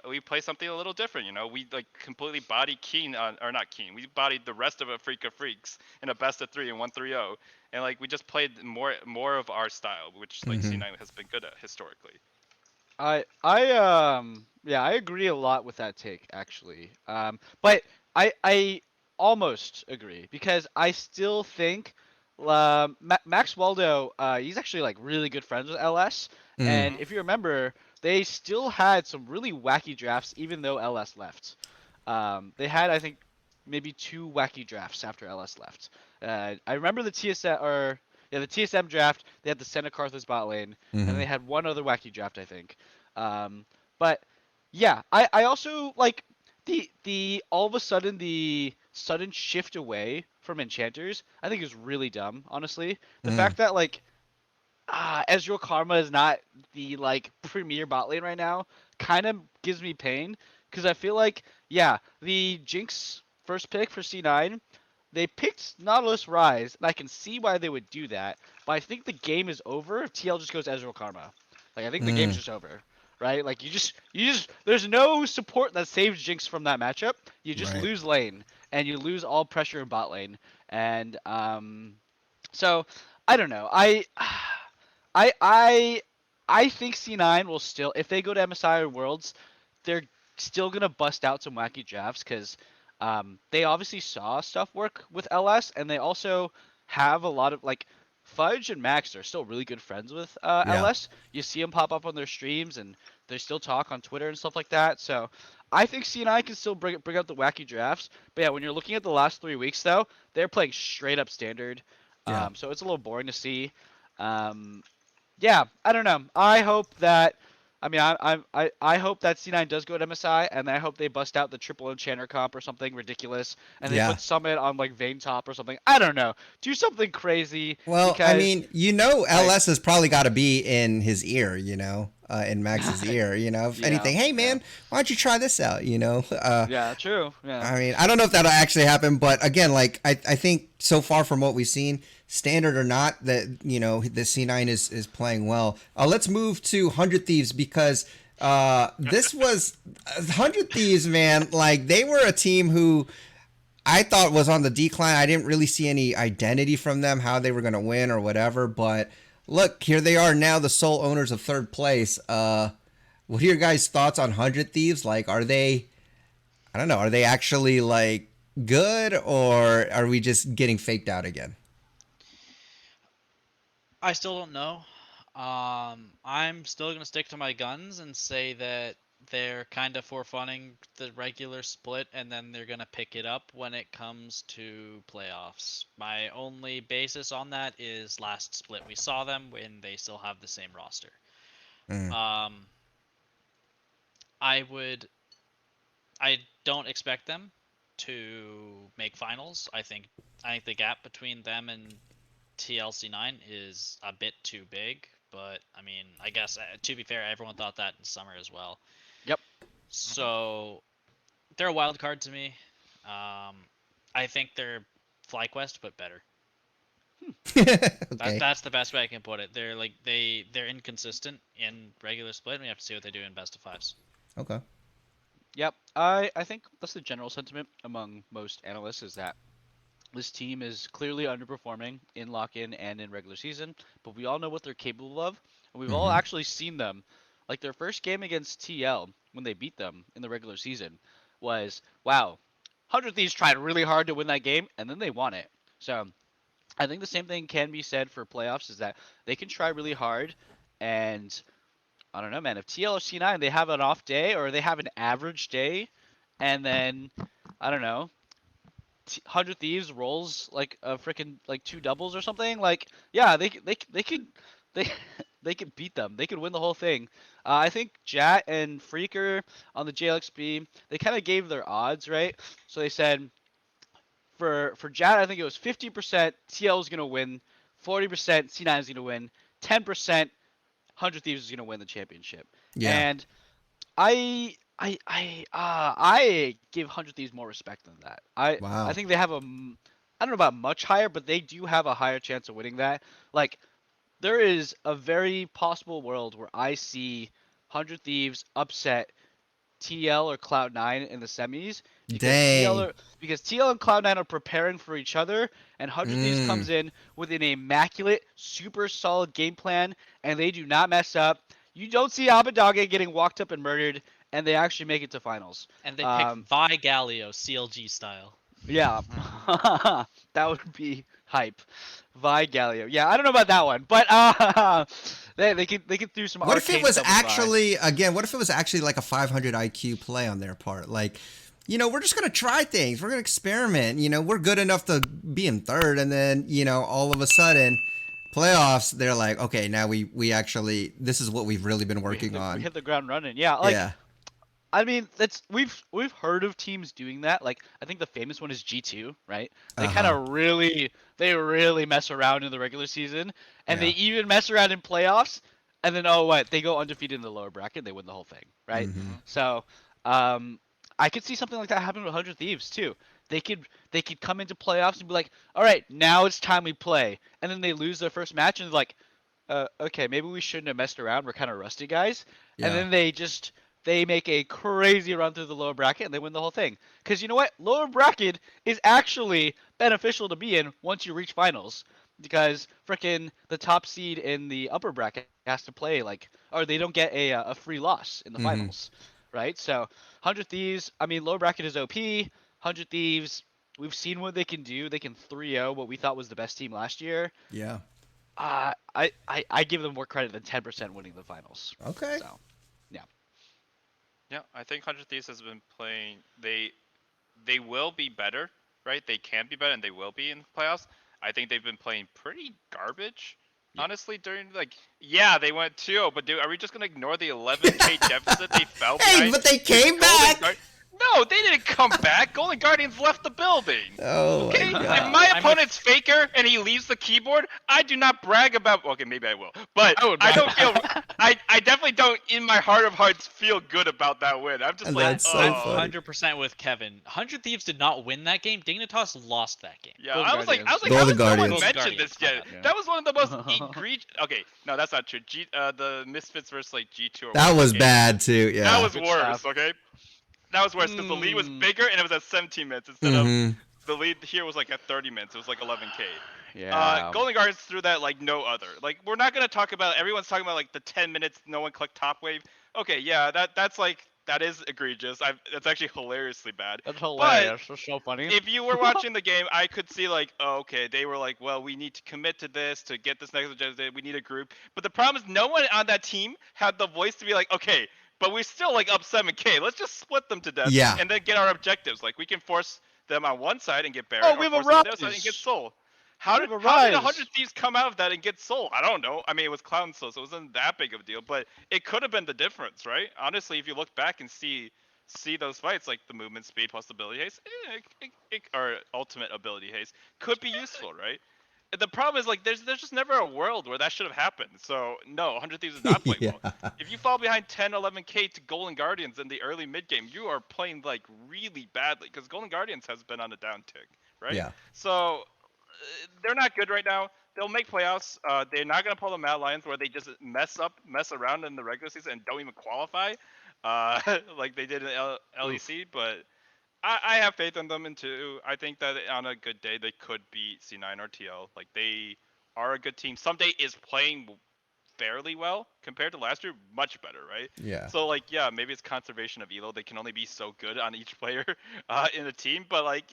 we play something a little different. You know, we like completely body Keen on, or not Keen. We bodied the rest of a Freak of Freaks in a best of 3 and 1-3-0, and like we just played more of our style, which like Mm-hmm. C9 has been good at historically. Yeah, I agree a lot with that take actually. But I almost agree because I still think Max Waldo he's actually like really good friends with LS, Mm. and Hmm. if you remember, they still had some really wacky drafts even though LS left. They had I think maybe two wacky drafts after LS left. I remember the TSM or yeah the TSM draft. They had the Senna Carthus bot lane, and Mm-hmm. they had one other wacky draft I think. But yeah, I also like the all of a sudden the sudden shift away from enchanters. I think is really dumb. Honestly, the Mm. fact that like Ezreal Karma is not the like premier bot lane right now kind of gives me pain because I feel like yeah the Jinx first pick for C9 they picked Nautilus Rise and I can see why they would do that, but I think the game is over if TL just goes Ezreal Karma. Like I think the game's Mm. just over, right? Like you just there's no support that saves Jinx from that matchup. You just Right. lose lane and you lose all pressure in bot lane and so I don't know. I I I think C9 will still, if they go to MSI or Worlds, they're still gonna bust out some wacky drafts because they obviously saw stuff work with LS, and they also have a lot of like Fudge and Max are still really good friends with Yeah. LS. You see them pop up on their streams, and they still talk on Twitter and stuff like that. So I think C9 can still bring out the wacky drafts. But yeah, when you're looking at the last 3 weeks though, they're playing straight up standard. Yeah. So it's a little boring to see. Um, yeah, I don't know. I hope that. I mean, I hope that C9 does go to MSI, and I hope they bust out the triple enchanter comp or something ridiculous, and they Yeah. put Summit on like Vayne top or something. I don't know. Do something crazy Well, I because mean, you know, like LS has probably got to be in his ear, in Max's ear, if yeah, anything, hey yeah, man, why don't you try this out, yeah, true, yeah, I mean, I don't know if that'll actually happen, but again, like I think so far from what we've seen, standard or not, that the C9 is playing well. Let's move to 100 Thieves because this was 100 Thieves, man. Like they were a team who I thought was on the decline. I didn't really see any identity from them, how they were going to win or whatever. But look, here they are now, the sole owners of third place. What are your guys' thoughts on 100 Thieves? Like, are they? I don't know. Are they actually like good, or are we just getting faked out again? I still don't know. I'm still gonna stick to my guns and say that they're kind of forfunning the regular split, and then they're gonna pick it up when it comes to playoffs. My only basis on that is last split. We saw them when they still have the same roster. Mm, Um, I would. I don't expect them to make finals. I think the gap between them and TLC9 is a bit too big, but I mean, I guess to be fair, everyone thought that in summer as well. yep, So they're a wild card to me. Um, I think they're FlyQuest, but better. That okay. that's the best way I can put it. They're like they're inconsistent in regular split. And we have to see what they do in best of fives. Okay. yep. I think that's the general sentiment among most analysts is that this team is clearly underperforming in lock-in and in regular season, but we all know what they're capable of, and we've all Mm-hmm. actually seen them. Like their first game against TL when they beat them in the regular season was wow. 100 Thieves tried really hard to win that game, and then they won it. So I think the same thing can be said for playoffs is that they can try really hard, and I don't know, man. If TL or C9 they have an off day or they have an average day, and then I don't know, 100 Thieves rolls like a freaking like 2 doubles or something, like yeah, they could they they could beat them. They could win the whole thing. I think Jat and Freaker on the JLXB, they kind of gave their odds, right? So they said for Jat, I think it was 50% TL is gonna win, 40% C9 is gonna win, 10% 100 Thieves is gonna win the championship. Yeah. And I give 100 Thieves more respect than that. I Wow. think they have I don't know about much higher, but they do have a higher chance of winning that. Like there is a very possible world where I see 100 Thieves upset TL or Cloud9 in the semis Dang. because TL and Cloud9 are preparing for each other, and 100 Thieves Mm. comes in with an immaculate, super solid game plan, and they do not mess up. You don't see Abadage getting walked up and murdered, and they actually make it to finals. And they pick Um, Vi Galio CLG style. yeah, that would be hype. Vi Galio. Yeah, I don't know about that one, but they could do some What if it arcane was stuff with Vi. actually, again, what if it was actually like a 500 IQ play on their part? Like, we're just going to try things. We're going to experiment. We're good enough to be in third. And then, all of a sudden, playoffs, they're like, okay, now we actually, this is what we've really been working We on. hit the ground running. Yeah, like Yeah. I mean, that's we've heard of teams doing that. Like I think the famous one is G2, right? They kind Uh-huh. of really mess around in the regular season, and they Yeah. even mess around in playoffs. And then oh what? They go undefeated in the lower bracket. They win the whole thing, right? Mm-hmm. So, um, I could see something like that happen with 100 Thieves too. They could come into playoffs and be like, all right, now it's time we play, and then they lose their first match and they're like, okay, maybe we shouldn't have messed around. We're kind of rusty guys, and Yeah. then they make a crazy run through the lower bracket and they win the whole thing. Because you know what? Lower bracket is actually beneficial to be in once you reach finals. Because frickin' the top seed in the upper bracket has to play like, or they don't get a free loss in the Mm-hmm. finals, right? So 100 Thieves, I mean, lower bracket is OP. 100 Thieves, we've seen what they can do. They can 3-0 what we thought was the best team last year. Yeah. I give them more credit than 10% winning the finals. Okay. So, yeah. Yeah, I think 100 Thieves has been playing. They will be better, right? They can be better, and they will be in the playoffs. I think they've been playing pretty garbage, Yeah. honestly. During yeah, they went 2-0, but dude, are we just gonna ignore the 11K deficit they fell Hey, behind? but they to came Golden back. No, they didn't come back. Golden Guardians left the building. Oh Okay, my if God. my I'm opponent's faker and he leaves the keyboard, I do not brag about. Okay, maybe I will, but I would I brag. don't feel. I definitely don't, in my heart of hearts, feel good about that win. I'm just And like, that's so I'm oh. funny. 100% with Kevin. 100 Thieves did not win that game. Dignitas lost that game. Yeah, Golden I was like, Guardians. Golden how has no one Guardians. mentioned this yet? Yeah. That was one of the most egregious. Okay, no, that's not true. The Misfits versus like G2 or That whatever was game. bad too. That Yeah. was Good worse. stuff. Okay, that was worse because the lead was bigger and it was at 17 minutes instead of Mm-hmm. the lead here was like at 30 minutes. It was like 11K. Yeah. Golden Guardians threw that like no other. Like we're not gonna talk about. Everyone's talking about like the 10 minutes no one clicked top wave. Okay, yeah, that is egregious. That's actually hilariously bad. That's But hilarious. That's so funny. if you were watching the game, I could see like, oh, okay, they were like, well, we need to commit to this to get this next agenda. We need a group. But the problem is, no one on that team had the voice to be like, okay, but we're still like up 7K. Let's just split them to death Yeah. and then get our objectives. Like we can force them on one side and get Baron, Oh, or we have a force them on the other side and get rise. Soul. How We did have a 100 rise. Thieves come out of that and get Soul? I don't know. I mean, it was Clown Soul, so it wasn't that big of a deal. But it could have been the difference, right? Honestly, if you look back and see those fights, like the movement speed plus ability haste, or ultimate ability haste, could be useful, right? The problem is like there's just never a world where that should have happened. So no, 100 Thieves did not play Yeah. well. If you fall behind 10, 11K to Golden Guardians in the early mid game, you are playing like really badly because Golden Guardians has been on a downtick, right? Yeah. So they're not good right now. They'll make playoffs. They're not gonna pull the Mad Lions where they just mess around in the regular season and don't even qualify, like they did in LEC. But I have faith in them, and too, I think that on a good day they could beat C9 or TL. Like they are a good team. Someday is playing fairly well compared to last year, much better, right? Yeah. So like, yeah, maybe it's conservation of elo. They can only be so good on each player in a team, but like,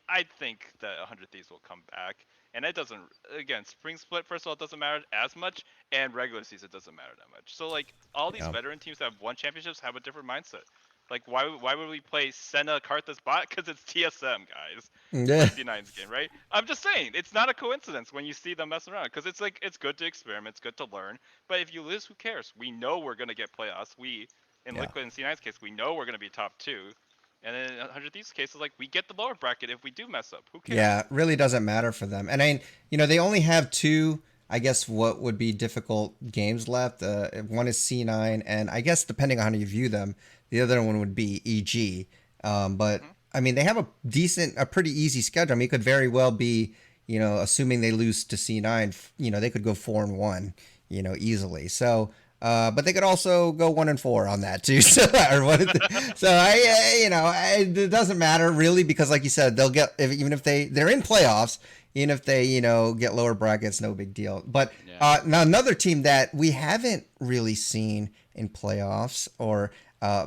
I think that 100 Thieves will come back, and it doesn't. Again, spring split. First of all, it doesn't matter as much, and regular season doesn't matter that much. So like, all these Yeah. veteran teams that have won championships have a different mindset. Like, why would we play Senna Karthus bot? Because it's TSM, guys. For Yeah. C9's game, right? I'm just saying, it's not a coincidence when you see them messing around. Because it's like, it's good to experiment, it's good to learn. But if you lose, who cares? We know we're going to get playoffs. In Yeah. Liquid and C9's case, we know we're going to be top 2. And then in 100 Thieves' case, it's like, we get the lower bracket if we do mess up. Who cares? Yeah, really doesn't matter for them. And they only have two, I guess, what would be difficult games left. One is C9, and I guess depending on how you view them, the other one would be EG. But Mm-hmm. I mean, they have a pretty easy schedule. I mean, it could very well be, assuming they lose to C9, they could go 4-1, easily. So, but they could also go 1-4 on that too. So, it doesn't matter really because, like you said, they'll get even if they're in playoffs, even if they get lower brackets, no big deal. But now another team that we haven't really seen in playoffs or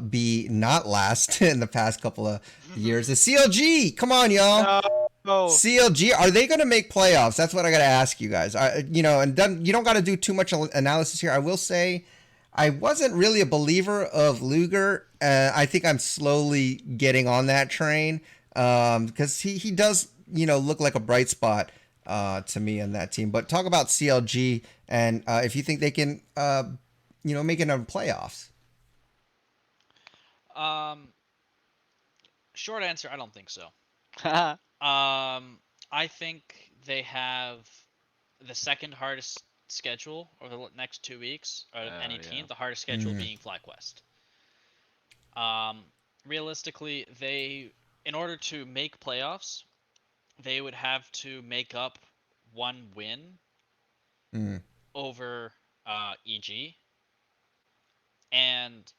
be not last in the past couple of years is CLG. Come on, y'all. No. CLG, are they going to make playoffs? That's what I got to ask you guys. And then you don't got to do too much analysis here. I will say I wasn't really a believer of Luger. I think I'm slowly getting on that train because he does, look like a bright spot to me on that team. But talk about CLG and if you think they can, make it on playoffs. Short answer, I don't think so. Yeah. I think they have the second hardest schedule over the next 2 weeks of any team. The hardest schedule being FlyQuest. Realistically, in order to make playoffs, they would have to make up one win over EG. And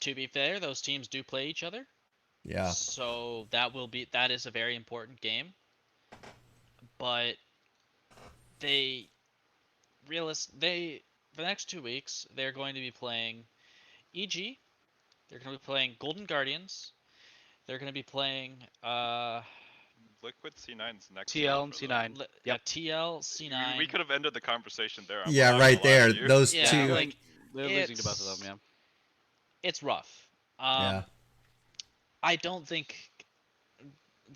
to be fair, those teams do play each other. Yeah. So that is a very important game. But the next 2 weeks they're going to be playing EG. They're going to be playing Golden Guardians. They're going to be playing Liquid C9's next TL game and for them. C9. Yep. TL, C9. We could have ended the conversation there. Yeah, right there. Those Yeah, two. like They're losing to both of them. Yeah. It's rough. Yeah. I don't think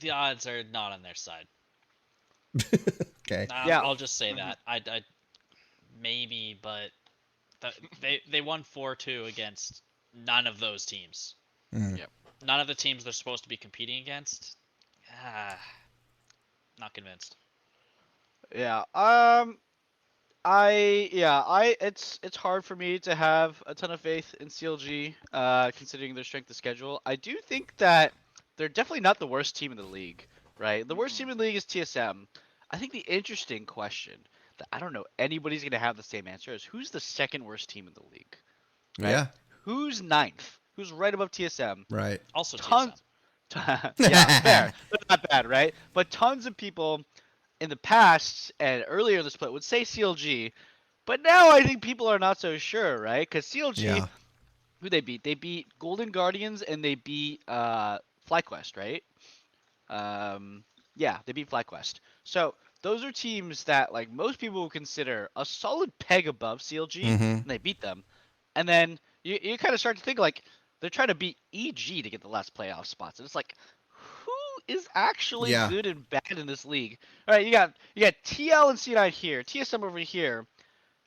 the odds are not on their side. Okay. Yeah. I'll just say that. I maybe, but they won 4-2 against none of those teams. Yep. None of the teams they're supposed to be competing against. Not convinced. Yeah. It's hard for me to have a ton of faith in CLG, considering their strength of schedule. I do think that they're definitely not the worst team in the league, right? The worst team in the league is TSM. I think the interesting question that I don't know anybody's gonna have the same answer is who's the second worst team in the league, right? Yeah. Who's ninth? Who's right above TSM? Right. Also, Tons. TSM. Yeah, fair. That's not bad, right? But tons of people in the past and earlier in the split would say CLG, but now I think people are not so sure, right? Because CLG, Yeah. who they beat? They beat Golden Guardians and they beat FlyQuest, right? Yeah, they beat FlyQuest. So those are teams that like most people would consider a solid peg above CLG, and they beat them. And then you kind of start to think like they're trying to beat EG to get the last playoff spots, and it's like, who is actually Yeah. good and bad in this league? All right, you got TL and C9 here, TSM over here.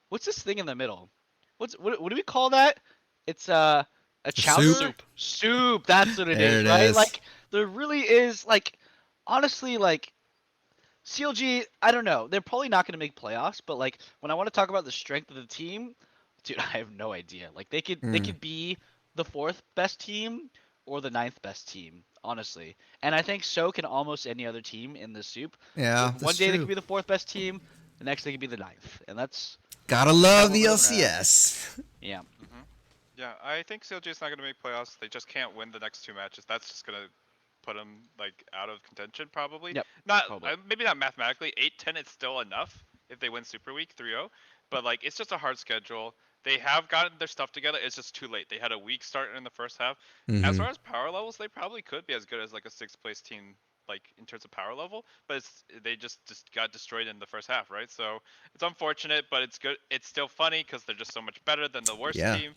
What's this thing in the middle? What do we call that? It's a chowder soup? Soup. That's what it There is, it right? is. Like there really is like honestly like CLG. I don't know. They're probably not going to make playoffs, but like when I want to talk about the strength of the team, dude, I have no idea. Like they could be the fourth best team or the ninth best team, honestly. And I think so can almost any other team in the soup. Yeah, One that's day they true. could be the fourth best team, the next they could be the ninth, and that's Gotta kind love of the what we're looking at. LCS. Yeah. Yeah, I think CLG's not going to make playoffs. They just can't win the next 2 matches. That's just going to put them like out of contention probably. Yep. Not Probably. maybe not mathematically. 8-10 is still enough if they win Super Week 3-0, but like it's just a hard schedule. They have gotten their stuff together. It's just too late. They had a weak start in the first half. As far as power levels, they probably could be as good as like a sixth place team, like in terms of power level. But they just got destroyed in the first half, right? So it's unfortunate, but it's good. It's still funny because they're just so much better than the worst Yeah. team.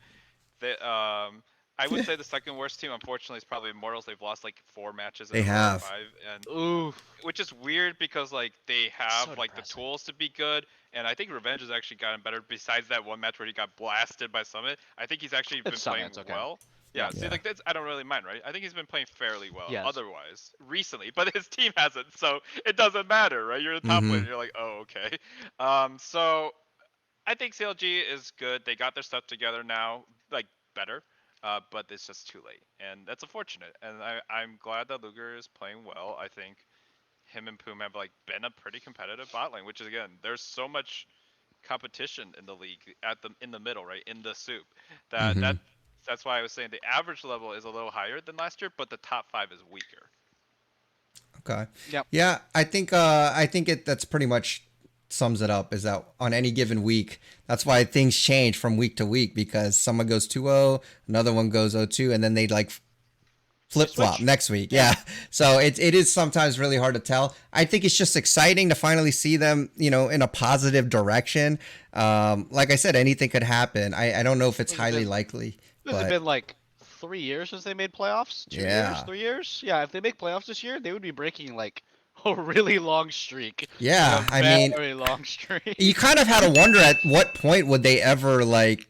I would say the second worst team, unfortunately, is probably Immortals. They've lost like 4 matches in They a row, have. 5, and Ooh. which is weird because like they have So like the depressing. tools to be good, and I think Revenge has actually gotten better. Besides that one match where he got blasted by Summit, I think he's actually been It's playing Summit, it's okay. well. Yeah. Yeah, see, Yeah. like that's I don't really mind, right? I think he's been playing fairly well. Yes. Otherwise, recently, but his team hasn't, so it doesn't matter, right? You're the top Mhm. laner, you're like, oh okay. So I think CLG is good. They got their stuff together now, like better, but it's just too late, and that's unfortunate. And I'm glad that Luger is playing well. I think him and Poom have like been a pretty competitive bot lane, which is again, there's so much competition in the league in the middle, right, in the soup. Mhm. That's why I was saying the average level is a little higher than last year, but the top 5 is weaker. Okay. Yep. Yeah, I think that's pretty much sums it up, is that on any given week, that's why things change from week to week, because someone goes 2-0, another one goes 0-2, and then they like flip flop switch. next week. Yeah. So it is sometimes really hard to tell. I think it's just exciting to finally see them, in a positive direction. Like I said, anything could happen. I don't know if it's Has it highly been- likely, Has it but been like 3 years since they made playoffs? 2 years? yeah. 3 years? Yeah, if they make playoffs this year, they would be breaking like a really long streak. Yeah, Like I a mean, very long streak. you kind of had to wonder at what point would they ever like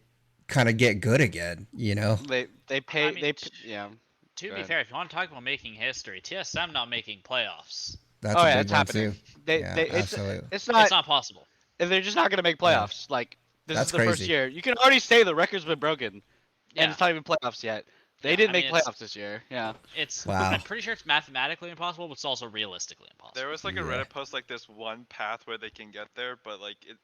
kind of get good again, They pay I mean, yeah. To Go be ahead. fair, if you want to talk about making history, TSM not making playoffs, That's Oh a yeah, big it's one happening. too. They Yeah, they absolutely. it's it's not not possible. they're just not gonna make Yeah. playoffs. Like this That's is the first crazy. year. You can already say the record's been broken, and Yeah, it's not even playoffs yet. They yeah. didn't I make mean, playoffs this year. Yeah. it's. Wow. I'm pretty sure it's mathematically impossible, but it's also realistically impossible. There was like a Yeah. Reddit post like this one path where they can get there, but like it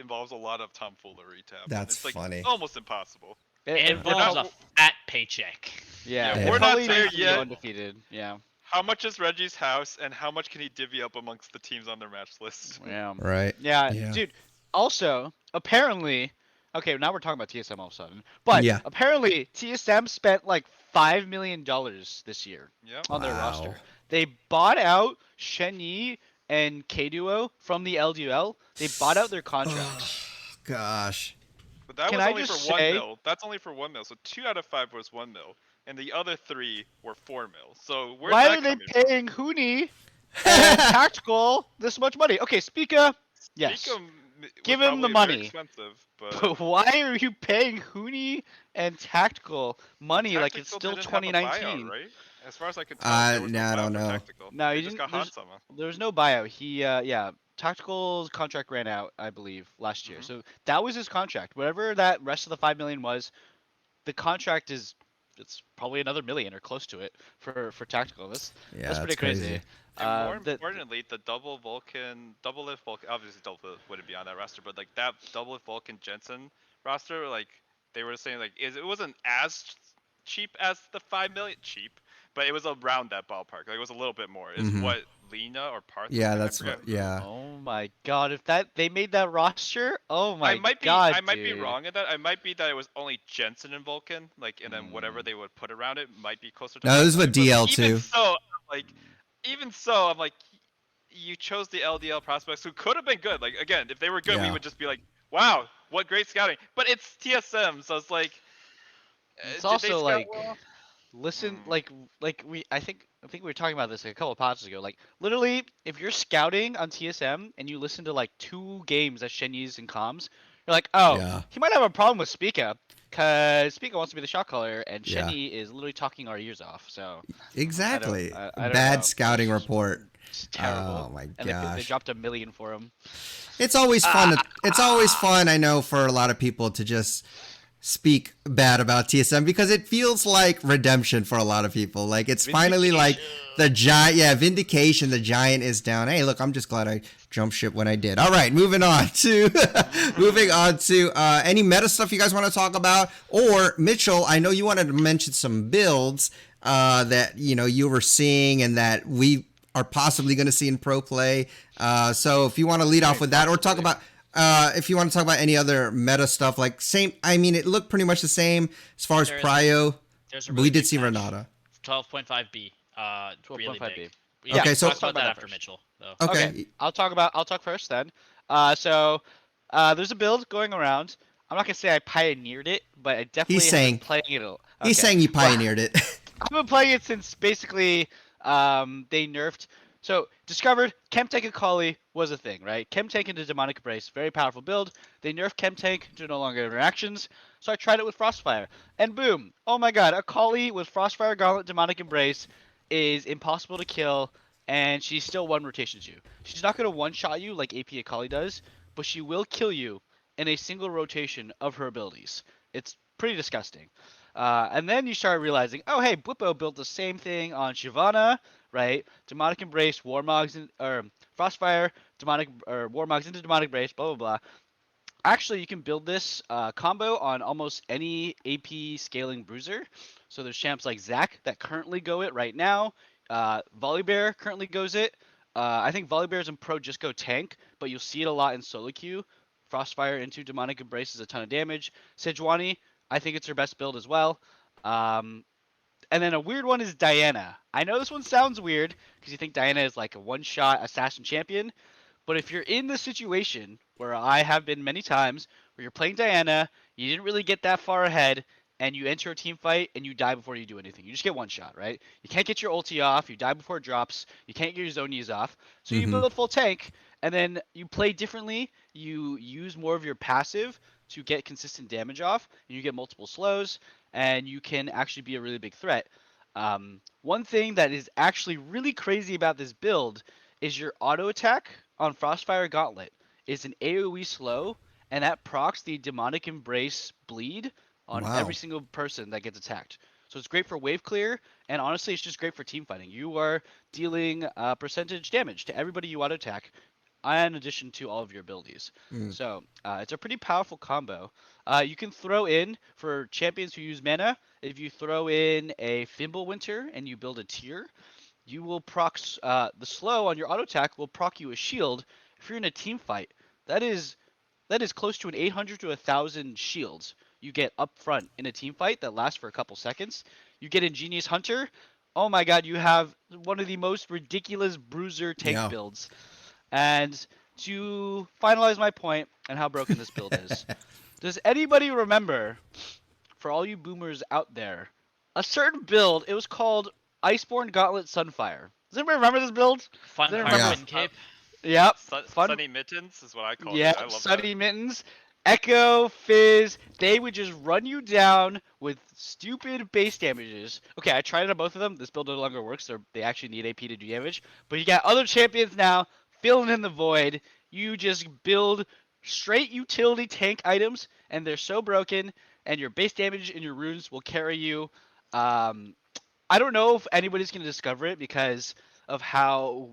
involves a lot of tomfoolery to happen. That's It's like funny. almost impossible. It involves not- a fat paycheck. Yeah, Yeah, it we're not probably there needs to go yet. undefeated. Yeah. How much is Reggie's house, and how much can he divvy up amongst the teams on their match list? Yeah. Right. Yeah, Yeah. dude. Also, apparently, okay, now we're talking about TSM all of a sudden, but Yeah. apparently TSM spent like $5 million this year Yep. on their Wow. roster. They bought out Shen Yi and K-Duo from the LDL. They bought out their contracts. Gosh. But that Can was I only for just 1 say- mil. That's only for 1 mil. So 2 out of 5 was 1 mil, and the other 3 were 4 mil. So where's Why that are they coming from? paying Hooney and Tactical this much money? Okay, Spica, yes. Speakum was Give him the probably very money. Expensive, but But why are you paying Hooney and Tactical money like it's Tactical still didn't have a 2019? buyout, right? As far as I could tell, there was no I buyout don't for know. Tactical. No, They he just didn't. got Hansama. There was no buyout. He, yeah, Tactical's contract ran out, I believe, last year. Mhm. So that was his contract. Whatever that rest of the 5 million was, the contract is, it's probably another million or close to it for Tactical. Yeah, That's pretty crazy. And more The- importantly, the double lift Vulcan, obviously double lift wouldn't be on that roster, but like that double lift Vulcan Jensen roster, like they were saying, like it wasn't as cheap as the 5 million cheap, but it was around that ballpark. Like it was a little bit more. Is Mhm. what Lena or Parth? Yeah, I that's forget what. who. Yeah. Oh my god! If they made that roster, oh my I might be god, I might be dude. wrong in that. I might be that it was only Jensen and Vulcan, like, and then whatever Mm. they would put around it might be closer to. No, this is 5 with million, DL but even too. so, like, even so, I'm like, you chose the LDL prospects who could have been good. Like again, if they were good, we Yeah. would just be like, wow, what great scouting. But it's TSM, so it's like, It's did they also scout like, well? listen, Hmm. like I think we were talking about this like a couple of pods ago. Like literally, if you're scouting on TSM and you listen to like 2 games that Shen Yi's in comms, you're like, oh, Yeah. he might have a problem with Spica, cause Spica wants to be the shot caller, and Yeah. Shen Yi is literally talking our ears off. So Exactly. I don't Bad know. scouting report. it's terrible. Oh my And they gosh. dropped $1 million for him. It's always fun. It's always fun, I know, for a lot of people to just speak bad about TSM, because it feels like redemption for a lot of people. Like it's finally like the giant. Yeah, vindication. The giant is down. Hey, look, I'm just glad I jumped ship when I did. All right, moving on to any meta stuff you guys want to talk about. Or Mitchell, I know you wanted to mention some builds that you were seeing and that we are possibly going to see in pro play. So if you want to lead off with that, or talk about. If you want to talk about any other meta stuff, like same, I mean, it looked pretty much the same as far as There's- Prio. There's a But really we did big see match. Renata. 12.5B. Really 12.5B. big. Yeah, Okay, so- talk about that that after first. Mitchell, though. Okay. I'll talk first then. So there's a build going around. I'm not gonna say I pioneered it, but I definitely have saying. been playing it. He's saying he pioneered it. I've been playing it since basically they nerfed. So discovered Chemtank Akali was a thing, right? Chemtank into Demonic Embrace, very powerful build. They nerfed Chemtank to no longer interactions. So I tried it with Frostfire, and boom! Oh my god, Akali with Frostfire Gauntlet Demonic Embrace is impossible to kill, and she still one rotations you. She's not gonna one shot you like AP Akali does, but she will kill you in a single rotation of her abilities. It's pretty disgusting. And then you start realizing, oh hey, Bwipo built the same thing on Shyvana, right? Demonic Embrace, Warmogs, or Frostfire, Demonic or Warmogs into Demonic Embrace, blah blah blah. Actually, you can build this combo on almost any AP scaling bruiser. So there's champs like Zac that currently go it right now. Volibear currently goes it. I think Volibears and Pro just go tank, but you'll see it a lot in solo queue. Frostfire into Demonic Embrace is a ton of damage. Sejuani, I think it's her best build as well. And then a weird one is Diana. I know this one sounds weird because you think Diana is like a one-shot assassin champion, but if you're in the situation where I have been many times, where you're playing Diana, you didn't really get that far ahead, and you enter a team fight and you die before you do anything. You just get one shot, right? You can't get your ulti off, you die before it drops, you can't get your zonies off. So you build full tank, and then you play differently, you use more of your passive to get consistent damage off, and you get multiple slows, and you can actually be a really big threat. One thing that is actually really crazy about this build is your auto attack on Frostfire Gauntlet is an AoE slow, and that procs the Demonic Embrace bleed on every single person that gets attacked. So it's great for wave clear, and honestly, it's just great for team fighting. You are dealing percentage damage to everybody you auto attack, in addition to all of your abilities. So it's a pretty powerful combo. You can throw in, for champions who use mana, if you throw in a Fimbulwinter and you build a tier, you will proc the slow on your auto attack will proc you a shield. If you're in a team fight, that is close to an 800 to 1,000 shields you get up front in a team fight that lasts for a couple seconds. You get Ingenious Hunter. Oh my god, you have one of the most ridiculous bruiser tank builds. And to finalize my point and how broken this build is, does anybody remember, for all you boomers out there, a certain build? It was called Iceborne Gauntlet Sunfire. Does anybody remember this build? Fun Does card anybody win cape. Yep. Sunny Mittens is what I call it. Yeah, I love Sunny that. Mittens, Echo, Fizz, they would just run you down with stupid base damages. Okay, I tried it on both of them. This build no longer works. They actually need AP to do damage. But you got other champions now filling in the void. You just build straight utility tank items, and they're so broken, and your base damage and your runes will carry you. I don't know if anybody's going to discover it because of how...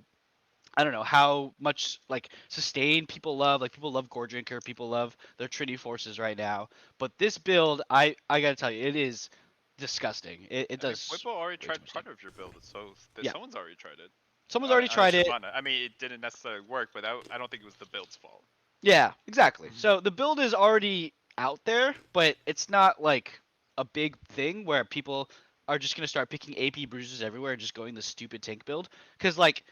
I don't know how much like sustain people love. Like people love Gore Drinker, people love their Trinity Forces right now. But this build, I gotta tell you, it is disgusting. It does. Bwipo already tried part of your build, so someone's already tried it. Someone's already tried it. I mean, it didn't necessarily work, but I don't think it was the build's fault. Yeah, exactly. So the build is already out there, but it's not like a big thing where people are just gonna start picking AP bruises everywhere and just going the stupid tank build. Because like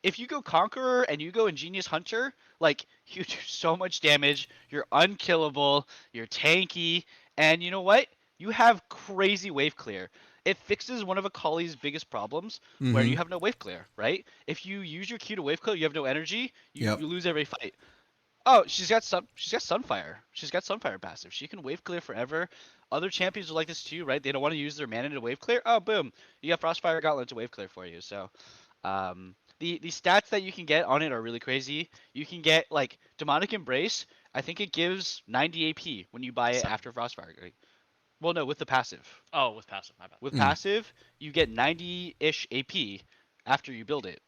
if you go Conqueror and you go Ingenious Hunter, like you do so much damage, you're unkillable, you're tanky, and you know what? You have crazy wave clear. It fixes one of Akali's biggest problems, where you have no wave clear, right? If you use your Q to wave clear, you have no energy, you lose every fight. Oh, she's got Sunfire. She's got Sunfire passive. She can wave clear forever. Other champions are like this too, right? They don't want to use their mana to wave clear. Oh, boom! You got Frostfire Gauntlet to wave clear for you. So, the stats that you can get on it are really crazy. You can get like Demonic Embrace. I think it gives 90 AP when you buy it after Frostfire. Right? Well, no, with the passive. Oh, with passive, my bad. With passive, you get 90-ish AP after you build it.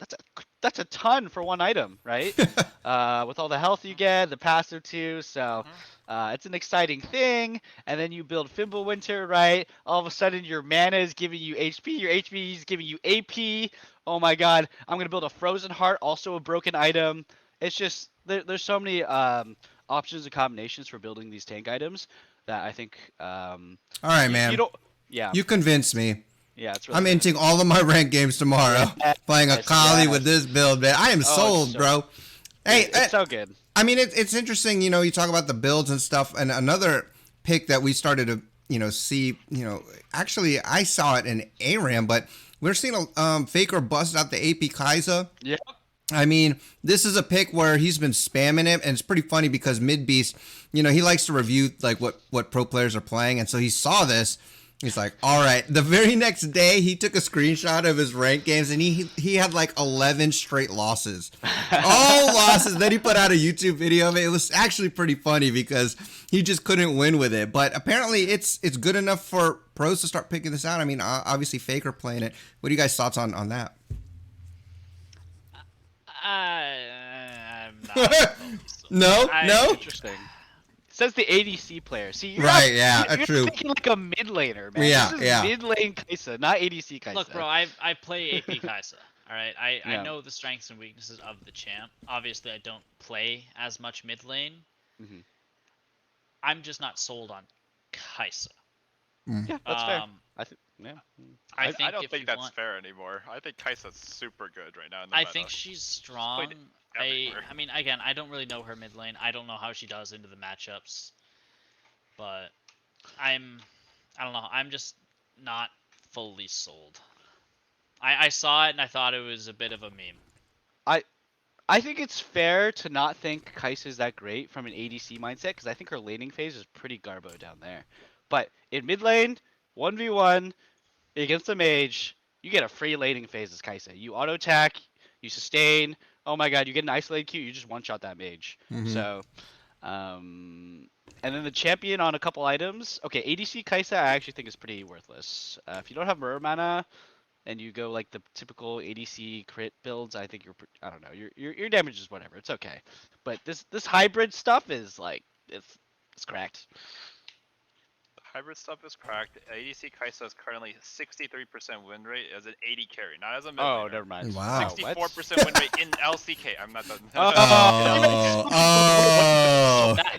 That's a ton for one item, right? With all the health you get, the passive too. So it's an exciting thing. And then you build Fimbulwinter, right? All of a sudden your mana is giving you HP. Your HP is giving you AP. Oh my god, I'm going to build a Frozen Heart, also a broken item. It's just, there's so many options and combinations for building these tank items that I think... all right, man. You convinced me. Yeah, it's really I'm inting all of my ranked games tomorrow, playing Akali with this build, man. I am sold, bro. Hey, it's so good. I mean, it's interesting, you know, you talk about the builds and stuff, and another pick that we started to see, actually I saw it in ARAM, but we're seeing a Faker bust out the AP Kaisa. Yeah. I mean, this is a pick where he's been spamming it, and it's pretty funny because Midbeast, he likes to review like what pro players are playing, and so he saw this. He's like, all right. The very next day, he took a screenshot of his ranked games, and he had like 11 straight losses, all losses. Then he put out a YouTube video of it. It was actually pretty funny because he just couldn't win with it. But apparently, it's good enough for pros to start picking this out. I mean, obviously, Faker playing it. What are you guys' thoughts on that? I'm not. No. Interesting. Says the ADC player. See, you're Right, not, yeah, you're true. thinking like a mid laner, man. Yeah, this is yeah. mid lane Kaisa, not ADC Kaisa. Look, bro, I play AP Kaisa. All right, I Yeah. know the strengths and weaknesses of the champ. Obviously, I don't play as much mid lane. Mhm. I'm just not sold on Kaisa. Yeah, that's fair. I think. Yeah. I think don't if think you that's want, fair anymore. I think Kaisa's super good right now in the I meta. think she's strong. everywhere. I mean, again, I don't really know her mid lane. I don't know how she does into the matchups, but I don't know. I'm just not fully sold. I saw it and I thought it was a bit of a meme. I think it's fair to not think Kaisa is that great from an ADC mindset because I think her laning phase is pretty garbo down there. But in mid lane, 1v1 against a mage, you get a free laning phase as Kaisa. You auto attack, you sustain. Oh my god, you get an isolated Q, you just one shot that mage. So, and then the champion on a couple items. Okay, ADC Kaisa I actually think is pretty worthless. If you don't have Mirror Mana and you go like the typical ADC crit builds, I think I don't know, your damage is whatever. It's okay. But this hybrid stuff is like it's cracked. Hybrid stuff is cracked. ADC Kaisa is currently 63% win rate as an 80 carry, not as a mid Oh, laner. never mind. Wow. 64% win rate in LCK. I'm not done.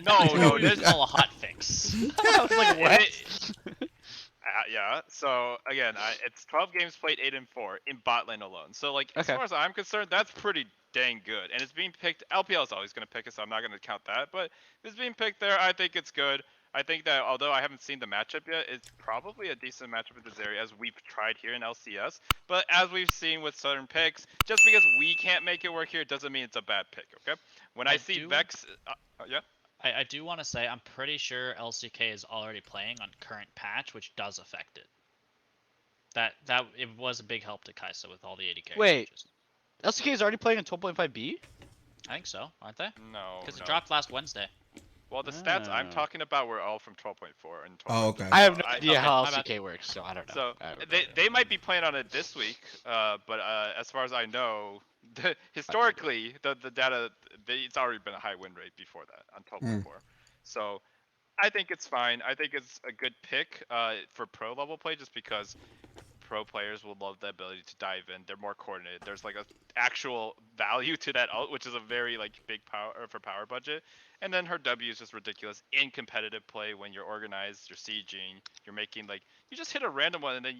No, there's all a hot fix. I was like, what? Yeah. So again, it's 12 games played, 8-4 in bot lane alone. So like, as Okay. far as I'm concerned, that's pretty dang good. And it's being picked. LPL is always going to pick it, so I'm not going to count that. But if it's being picked there, I think it's good. I think that although I haven't seen the matchup yet, it's probably a decent matchup in this area as we've tried here in LCS. But as we've seen with certain picks, just because we can't make it work here doesn't mean it's a bad pick. Okay. When I see Vex, yeah. I do want to say I'm pretty sure LCK is already playing on current patch, which does affect it. That it was a big help to Kaisa with all the 80k. Wait. Switches. LCK is already playing in 12.5B? I think so, aren't they? No. Because it dropped last Wednesday. Well, the stats I'm talking about were all from 12.4 and 12. Oh, okay. I have no idea okay, how my bad. LCK works, so I don't know. So I have no they might be playing on it this week, but as far as I know, historically the data it's already been a high win rate before that on 12.4. So I think it's fine. I think it's a good pick for pro level play just because pro players will love the ability to dive in. They're more coordinated. There's like a actual value to that ult, which is a very like big power for power budget. And then her W is just ridiculous in competitive play when you're organized, you're sieging, you're making like you just hit a random one and then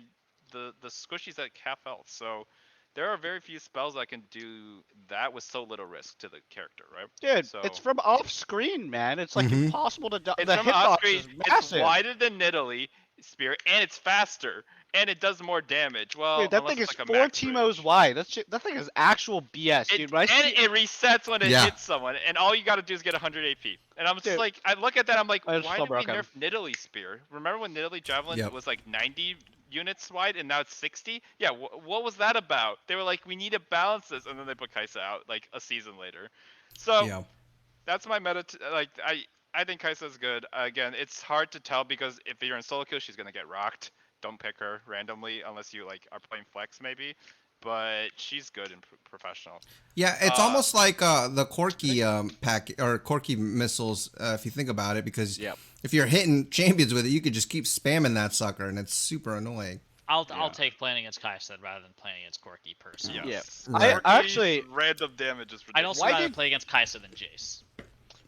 the squishy's at half health. So there are very few spells that can do that with so little risk to the character, right? Dude, So, it's from off screen, man. It's like impossible to die. it's The from hitbox off screen. is It's massive. wider than Nidalee Spear, and it's faster, and it does more damage. Well, Dude, that unless thing is it's like a 4 max Teemos bridge. wide. That thing is actual BS, dude. When I And see, it resets when it Yeah. hits someone, and all you gotta do is get 100 AP. And I'm just Dude. like, I look at that, I'm like, I why just did feel we broken. nerf Nidalee Spear? Remember when Nidalee Javelin Yep. was like 90 units wide, and now it's 60? Yeah, what was that about? They were like, we need to balance this, and then they put Kaisa out like a season later. So Yeah. that's my meta. I think Kaisa's good. Again, it's hard to tell because if you're in solo kill, she's gonna get rocked. Don't pick her randomly unless you like are playing flex maybe. But she's good in professional. Yeah, it's almost like the Corki pack or Corki missiles, if you think about it, because Yep. if you're hitting champions with it, you could just keep spamming that sucker, and it's super annoying. I'll take playing against Kaisa rather than playing against Corki personally. Yes. Right. I actually, random damage is ridiculous. I'd also Why rather did- play against Kaisa than Jace.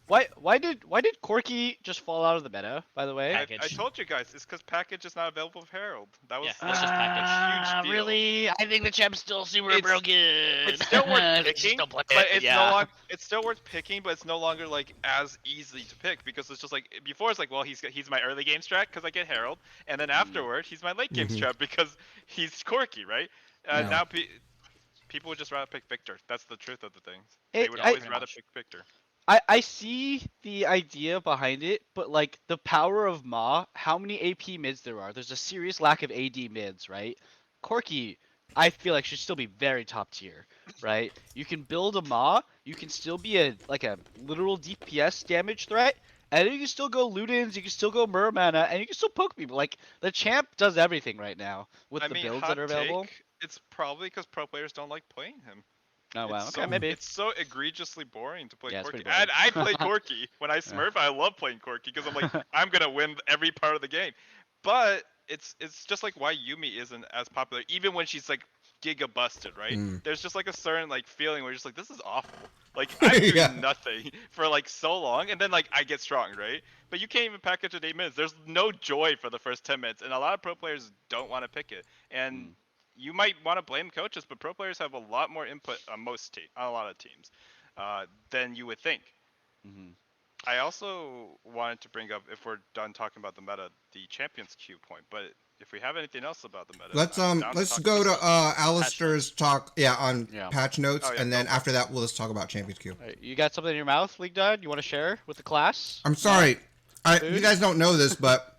Why did Corky just fall out of the meta? By the way. I told you guys, it's because package is not available for Herald. That was Yeah, it's just package. huge deal. Really? I think the champ's still super broken. It's still worth picking, but it's yeah. no longer. It's still worth picking, but it's no longer like as easy to pick because it's just like before. It's like, well, he's my early game strat because I get Herald, and then afterward he's my late game strat because he's Corky, right? Now people would just rather pick Victor. That's the truth of the things. They would always rather pick Victor. I see the idea behind it, but like the power of Ma, how many AP mids there are? There's a serious lack of AD mids, right? Corky, I feel like should still be very top tier, right? You can build a Ma, you can still be a literal DPS damage threat, and then you can still go Ludens, you can still go Mermana, and you can still poke people. Like the champ does everything right now with the builds that are available. It's probably because pro players don't like playing him. Oh wow, okay, maybe. It's so egregiously boring to play Corky. Boring. And I play Corky. When I smurf, I love playing Corky because I'm like, I'm gonna win every part of the game. But it's just like why Yumi isn't as popular, even when she's like giga busted, right? There's just like a certain like feeling where you're just like, this is awful. Like I'm doing nothing for like so long, and then like I get strong, right? But you can't even package at 8 minutes. There's no joy for the first 10 minutes, and a lot of pro players don't want to pick it. And you might want to blame coaches, but pro players have a lot more input on a lot of teams, than you would think. I also wanted to bring up, if we're done talking about the meta, the Champions Queue point. But if we have anything else about the meta, let's go to Alistair's talk. On patch notes, and then after that we'll just talk about Champions Queue. Right, you got something in your mouth, LeagueDad? You want to share with the class? I'm sorry, you guys don't know this, but.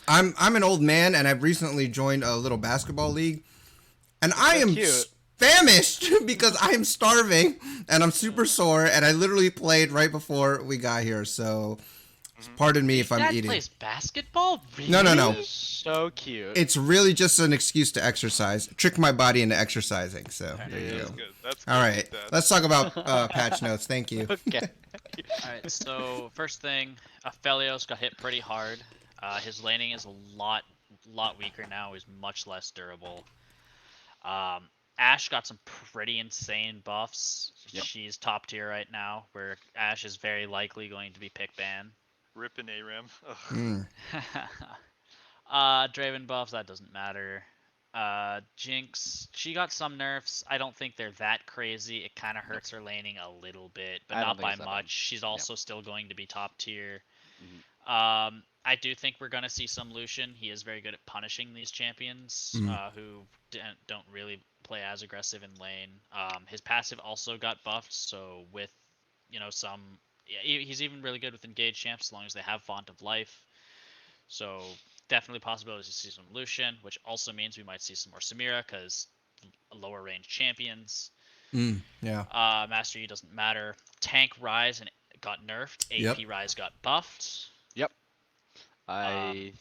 I'm an old man, and I've recently joined a little basketball league, and I am famished because I am starving, and I'm super sore, and I literally played right before we got here, so pardon me if I'm Dad eating. plays basketball? Really? No. So cute. It's really just an excuse to exercise, trick my body into exercising. So there you go. That's good. All right, let's talk about patch notes. Thank you. Okay. Alright, so first thing, Aphelios got hit pretty hard. His laning is a lot weaker now. He's much less durable. Ashe got some pretty insane buffs. Yep. She's top tier right now, where Ashe is very likely going to be pick ban. Rip and ARAM. Draven buffs, that doesn't matter. Jinx, she got some nerfs. I don't think they're that crazy. It kind of hurts her laning a little bit, but not by much. She's also still going to be top tier. I do think we're going to see some Lucian. He is very good at punishing these champions who don't really play as aggressive in lane. His passive also got buffed, so with he's even really good with engaged champs as long as they have Font of Life. So definitely possibilities to see some Lucian, which also means we might see some more Samira because lower range champions. Master Yi doesn't matter. Tank Rise and got nerfed. AP Rise got buffed. Yep. I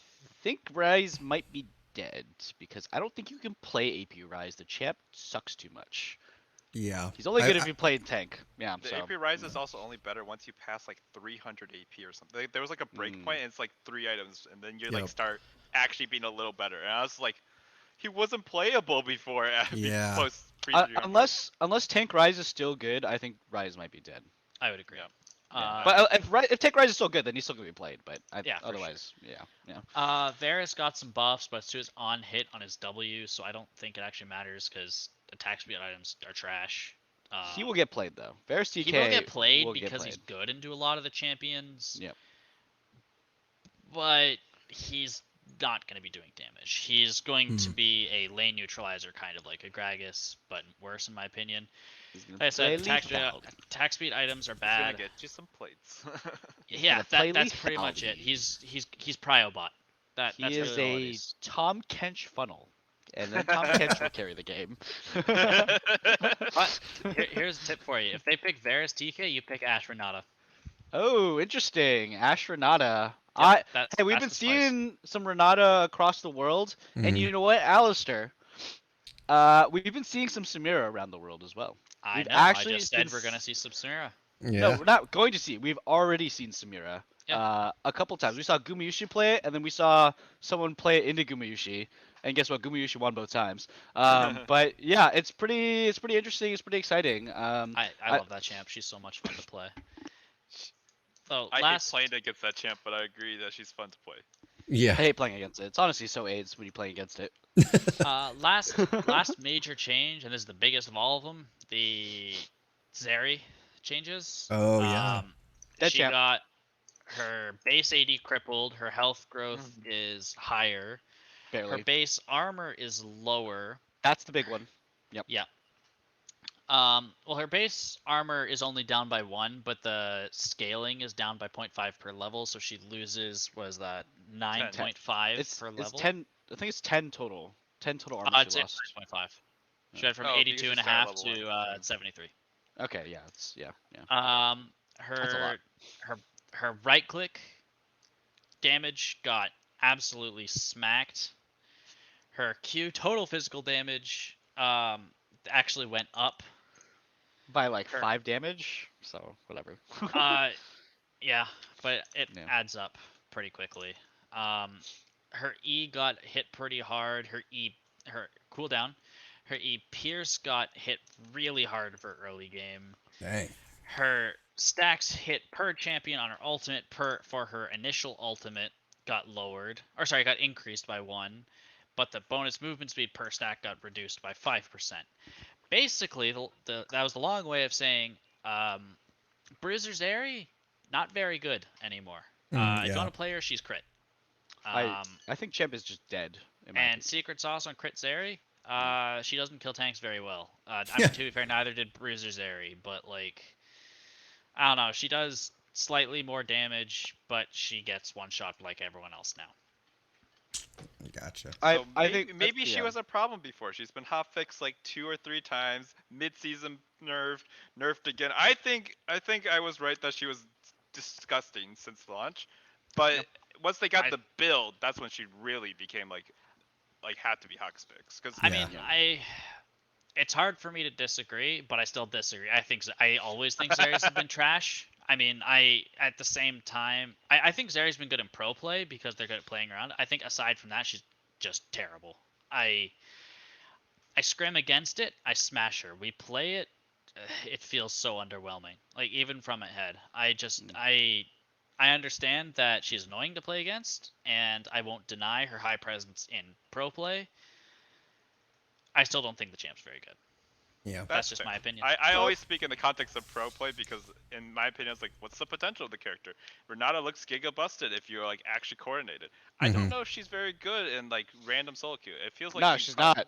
think Rise might be dead because I don't think you can play AP Rise. The champ sucks too much. Yeah. He's only good if you play tank. Yeah. The AP Rise is also only better once you pass like 300 AP or something. There was like a break point, and it's like 3 items, and then you like start actually being a little better. And I was like, he wasn't playable before. Unless Tank Rise is still good, I think Rise might be dead. I would agree. But if Tank Rise is still good, then he's still gonna be played. But otherwise, Varus got some buffs, but it's to his on hit on his W, so I don't think it actually matters because attack speed items are trash. He will get played though. Varus TK he will get played because he's good into a lot of the champions. Yep. But he's not going to be doing damage. He's going to be a lane neutralizer, kind of like a Gragas, but worse in my opinion. Like I said, attack speed items are bad. He's gonna get you some plates. Yeah, that's pretty much it. He's Pryobot. That's he is really all it a is. Tom Kench funnel, and then Tom Kench will carry the game. But here's a tip for you: if they pick Varus TK, you pick Ashe Renata. Oh, interesting. Ashe Renata. Yep, hey, we've been seeing some Renata across the world, and you know what, Alistair? We've been seeing some Samira around the world as well. I just said we're gonna see some Samira. Yeah. No, we're not going to see. We've already seen Samira a couple times. We saw Gumayushi play it, and then we saw someone play it into Gumayushi. And guess what? Gumayushi won both times. But yeah, it's pretty interesting. It's pretty exciting. I love that champ. She's so much fun to play. So I last hate playing against that champ, but I agree that she's fun to play. Yeah. I hate playing against it. It's honestly so AIDS when you play against it. last major change, and this is the biggest of all of them, the Zeri changes. Oh, yeah. Dead She champ. got her base AD crippled, her health growth Mhm. is higher, her Barely. base armor is lower. That's the big one. Yep. Yeah. Well, her base armor is only down by 1, but the scaling is down by 0.5 per level, so she loses, what is that, 9.5 It's per level? 10. I think it's 10 total. 10 total armor It's she lost. 9.5. She went from Oh, because 82 she and a started half level to 1. 73. Okay, yeah, it's yeah. That's a Her lot. her right click damage got absolutely smacked. Her Q total physical damage actually went up. By like Her 5 damage, so whatever. yeah, but it Yeah. adds up pretty quickly. Her E got hit pretty hard. Her cooldown, her E Pierce got hit really hard for early game. Dang. Her stacks hit per champion on her ultimate for her initial ultimate got lowered, or sorry, got increased by 1, but the bonus movement speed per stack got reduced by 5%. Basically, that was the long way of saying Bruiser Zeri, not very good anymore. If you Yeah. want to play her, she's crit. I think champ is just dead. In my And opinion. secret sauce on crit Zeri, she doesn't kill tanks very well. I Yeah. mean, to be fair, neither did Bruiser Zeri, but like, I don't know. She does slightly more damage, but she gets one shot like everyone else now. Gotcha. So I think maybe she yeah. was a problem before. She's been hot fixed like 2 or 3 times. Mid-season nerfed again. I think I was right that she was disgusting since launch, but Yep. once they got I- the build, that's when she really became like had to be hot fixed. Because I mean, Yeah. it's hard for me to disagree, but I still disagree. I always think Zeri's have been trash. I mean, at the same time, I think Zeri's been good in pro play because they're good at playing around. I think aside from that, she's just terrible. I scrim against it, I smash her. We play it, it feels so underwhelming. Like even from ahead, I understand that she's annoying to play against, and I won't deny her high presence in pro play. I still don't think the champ's very good. Yeah. That's just fair. my opinion. I always speak in the context of pro play because, in my opinion, it's like, what's the potential of the character? Renata looks giga busted if you're like actually coordinated. I don't know if she's very good in like random solo queue. It feels like No, she's not.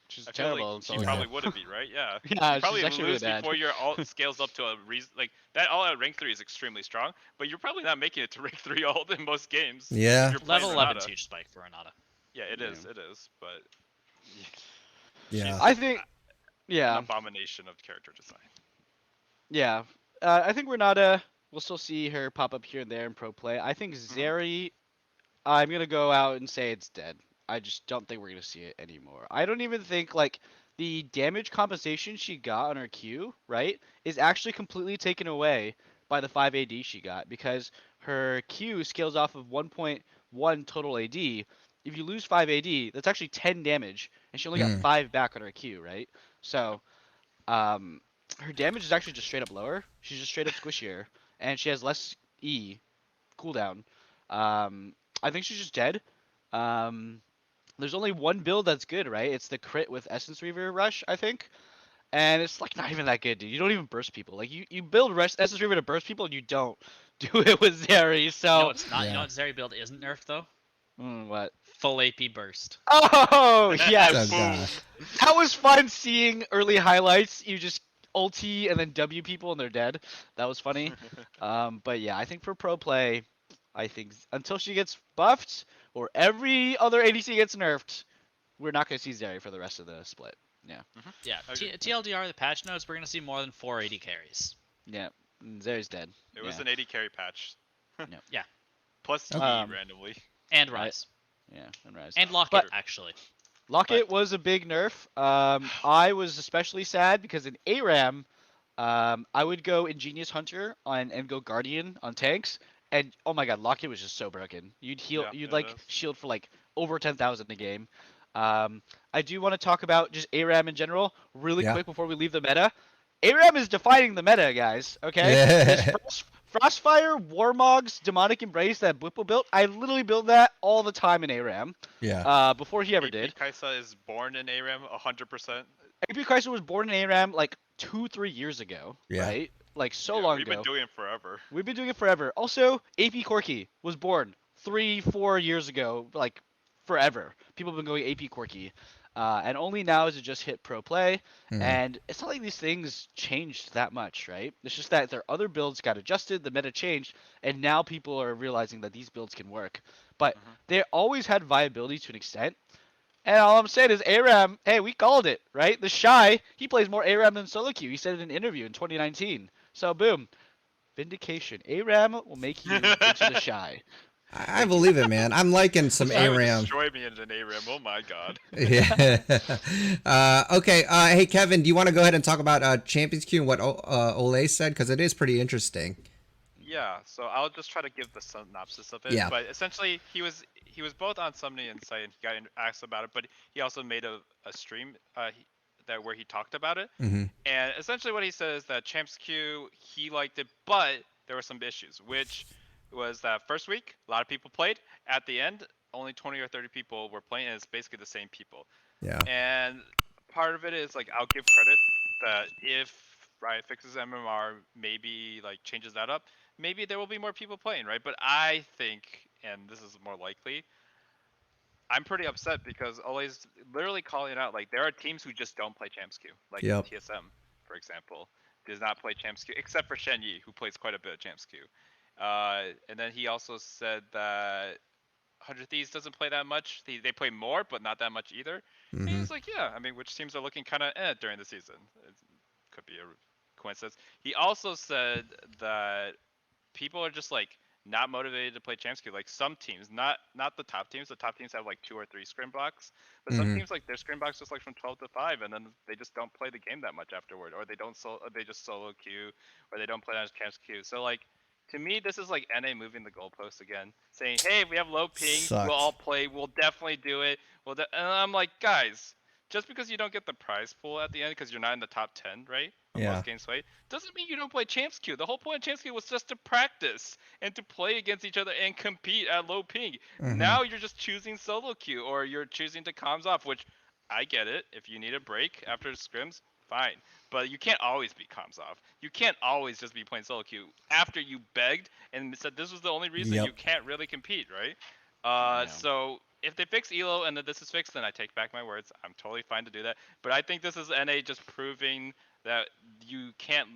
She's I feel like terrible. she No. probably wouldn't be, right? Yeah. Yeah, You probably she's actually really lose bad. before your alt scales up to a reason. Like that all at rank 3 is extremely strong, but you're probably not making it to rank 3 alt in most games. Yeah. If you're playing Level 11 Renata. huge spike for Renata. Yeah, it Yeah. is. It is. But Yeah. she's I think. an Yeah. abomination of character design. Yeah. I think Renata. We'll still see her pop up here and there in pro play. I think Zeri. I'm gonna go out and say it's dead. I just don't think we're gonna see it anymore. I don't even think like the damage compensation she got on her Q, right, is actually completely taken away by the 5 AD she got because her Q scales off of 1.1 total AD. If you lose 5 AD, that's actually 10 damage, and she only got 5 back on her Q, right? So, her damage is actually just straight up lower. She's just straight up squishier, and she has less E cooldown. I think she's just dead. There's only one build that's good, right? It's the crit with Essence Reaver Rush, I think. And it's like not even that good, dude. You don't even burst people. Like you build Essence Reaver to burst people, and you don't do it with Zeri. So No, it's not. You know what Zeri build isn't nerfed though? What? Full AP burst. Oh yes, Oh, gosh. that was fun seeing early highlights. You just ulti and then W people and they're dead. That was funny. But yeah, I think for pro play, I think until she gets buffed or every other ADC gets nerfed, we're not gonna see Zeri for the rest of the split. Yeah. Yeah. Okay. TLDR, the patch notes, we're gonna see more than 480 carries. Yeah. Zeri's dead. It was Yeah. an 80 carry patch. Yeah. Plus E Um, randomly. And Right. Rise. Yeah, and Rise. And Locket, But- actually. Locket was a big nerf. I was especially sad because in ARAM, I would go Ingenious Hunter and go Guardian on tanks, and oh my god, Locket was just so broken. You'd heal, Yeah, you'd it like is. shield for like over 10,000 a game. I do want to talk about just ARAM in general, really Yeah. quick before we leave the meta. ARAM is defining the meta, guys. Okay, Yeah. this Frostfire, Warmog's Demonic Embrace that Bwipo built, I literally build that all the time in ARAM. Yeah. Before he ever AP did. Kaisa is born in ARAM 100%. AP Kaisa was born in ARAM like 2-3 years ago, Yeah. right? Like so Yeah, long we've ago. been doing it forever. We've been doing it forever. Also, AP Corky was born 3-4 years ago, like forever. People have been going AP Corky. And only now is it just hit pro play. And it's not like these things changed that much, right? It's just that their other builds got adjusted, the meta changed, and now people are realizing that these builds can work. But they always had viability to an extent. And all I'm saying is ARAM, hey, we called it, right? The Shy, he plays more ARAM than solo queue. He said it in an interview in 2019. So boom. Vindication. ARAM will make you into the Shy. I believe it, man. I'm liking some Shy would ARAM. destroy me in an ARAM. Oh my god. Yeah. Okay. Hey, Kevin, do you want to go ahead and talk about Champions Queue and what Ole said? Because it is pretty interesting. Yeah, so I'll just try to give the synopsis of it. Yeah. But essentially, he was both on Summoning Insight and he got asked about it, but he also made a stream that where he talked about it. Mm-hmm. And essentially, what he said is that Champs Q, he liked it, but there were some issues, which was that first week a lot of people played. At the end, only 20 or 30 people were playing, and it's basically the same people. Yeah. And part of it is like I'll give credit that if Riot fixes MMR, maybe like changes that up, maybe there will be more people playing, right? But I think, and this is more likely, I'm pretty upset because Ole's literally calling it out. Like there are teams who just don't play Champs Q, like Yep. TSM, for example, does not play Champs Q except for Shen Yi, who plays quite a bit of Champs Q. And then he also said that 100 Thieves doesn't play that much. They play more, but not that much either. And he's like, yeah, I mean, which teams are looking kind of during the season. It could be a coincidence. He also said that people are just like not motivated to play Champs Q. Like some teams, not the top teams. The top teams have like 2 or 3 scrim blocks, but some teams like their scrim blocks just like from 12 to 5, and then they just don't play the game that much afterward, or they don't they just solo queue, or they don't play on Champs Q. So like to me, this is like NA moving the goalpost again, saying, "Hey, we have low ping, Sucks. we'll all play, we'll definitely do it." And I'm like, guys, just because you don't get the prize pool at the end because you're not in the top 10, right? Of Yeah. most games played, doesn't mean you don't play Champs Q. The whole point of Champs Q was just to practice and to play against each other and compete at low ping. Now you're just choosing solo queue or you're choosing to comms off, which I get it. If you need a break after scrims, fine. But you can't always be comms off. You can't always just be playing solo queue. After you begged and said this was the only reason, Yep. you can't really compete, right? Yeah. So if they fix Elo and then this is fixed, then I take back my words. I'm totally fine to do that. But I think this is NA just proving that you can't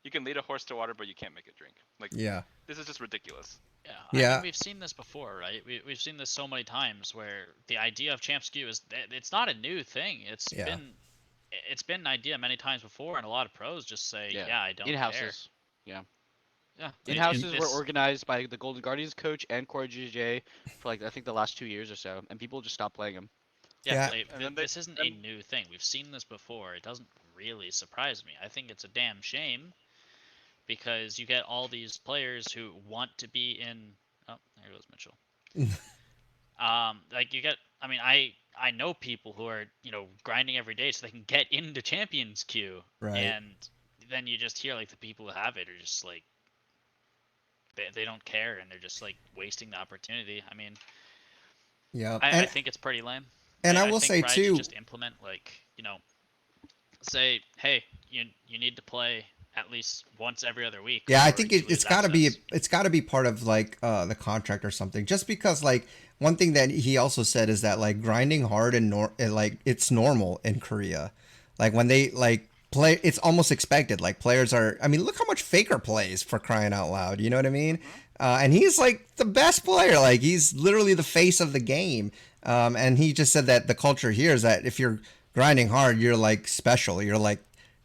you can lead a horse to water, but you can't make it drink. Like Yeah. this is just ridiculous. Yeah, Yeah. I mean, we've seen this before, right? We've seen this so many times where the idea of Champs Q is it's not a new thing. Yeah. It's been an idea many times before, and a lot of pros just say, yeah, I don't care. In-houses. Yeah. Yeah, In-houses were this- organized by the Golden Guardians coach and Core GJ for like I think the last 2 years or so, and people just stopped playing them. Yeah, Yeah. like, And then this isn't a new thing. We've seen this before. It doesn't really surprise me. I think it's a damn shame because you get all these players who want to be in. Oh, there goes Mitchell. Like you get. I mean, I know people who are grinding every day so they can get into Champions Queue, Right. and then you just hear like the people who have it are just like they don't care and they're just like wasting the opportunity. I mean, Yeah. I think it's pretty lame. And I will think say Riot should too. just implement like say, hey, you need to play at least once every other week. Yeah, I or think you it's lose got to access. be part of like the contract or something. Just because like one thing that he also said is that like grinding hard and like it's normal in Korea. Like when they like play, it's almost expected. Like players are. I mean, look how much Faker plays, for crying out loud. You know what I mean? And he's like the best player. Like he's literally the face of the game. And he just said that the culture here is that if you're grinding hard, you're like special. You're like,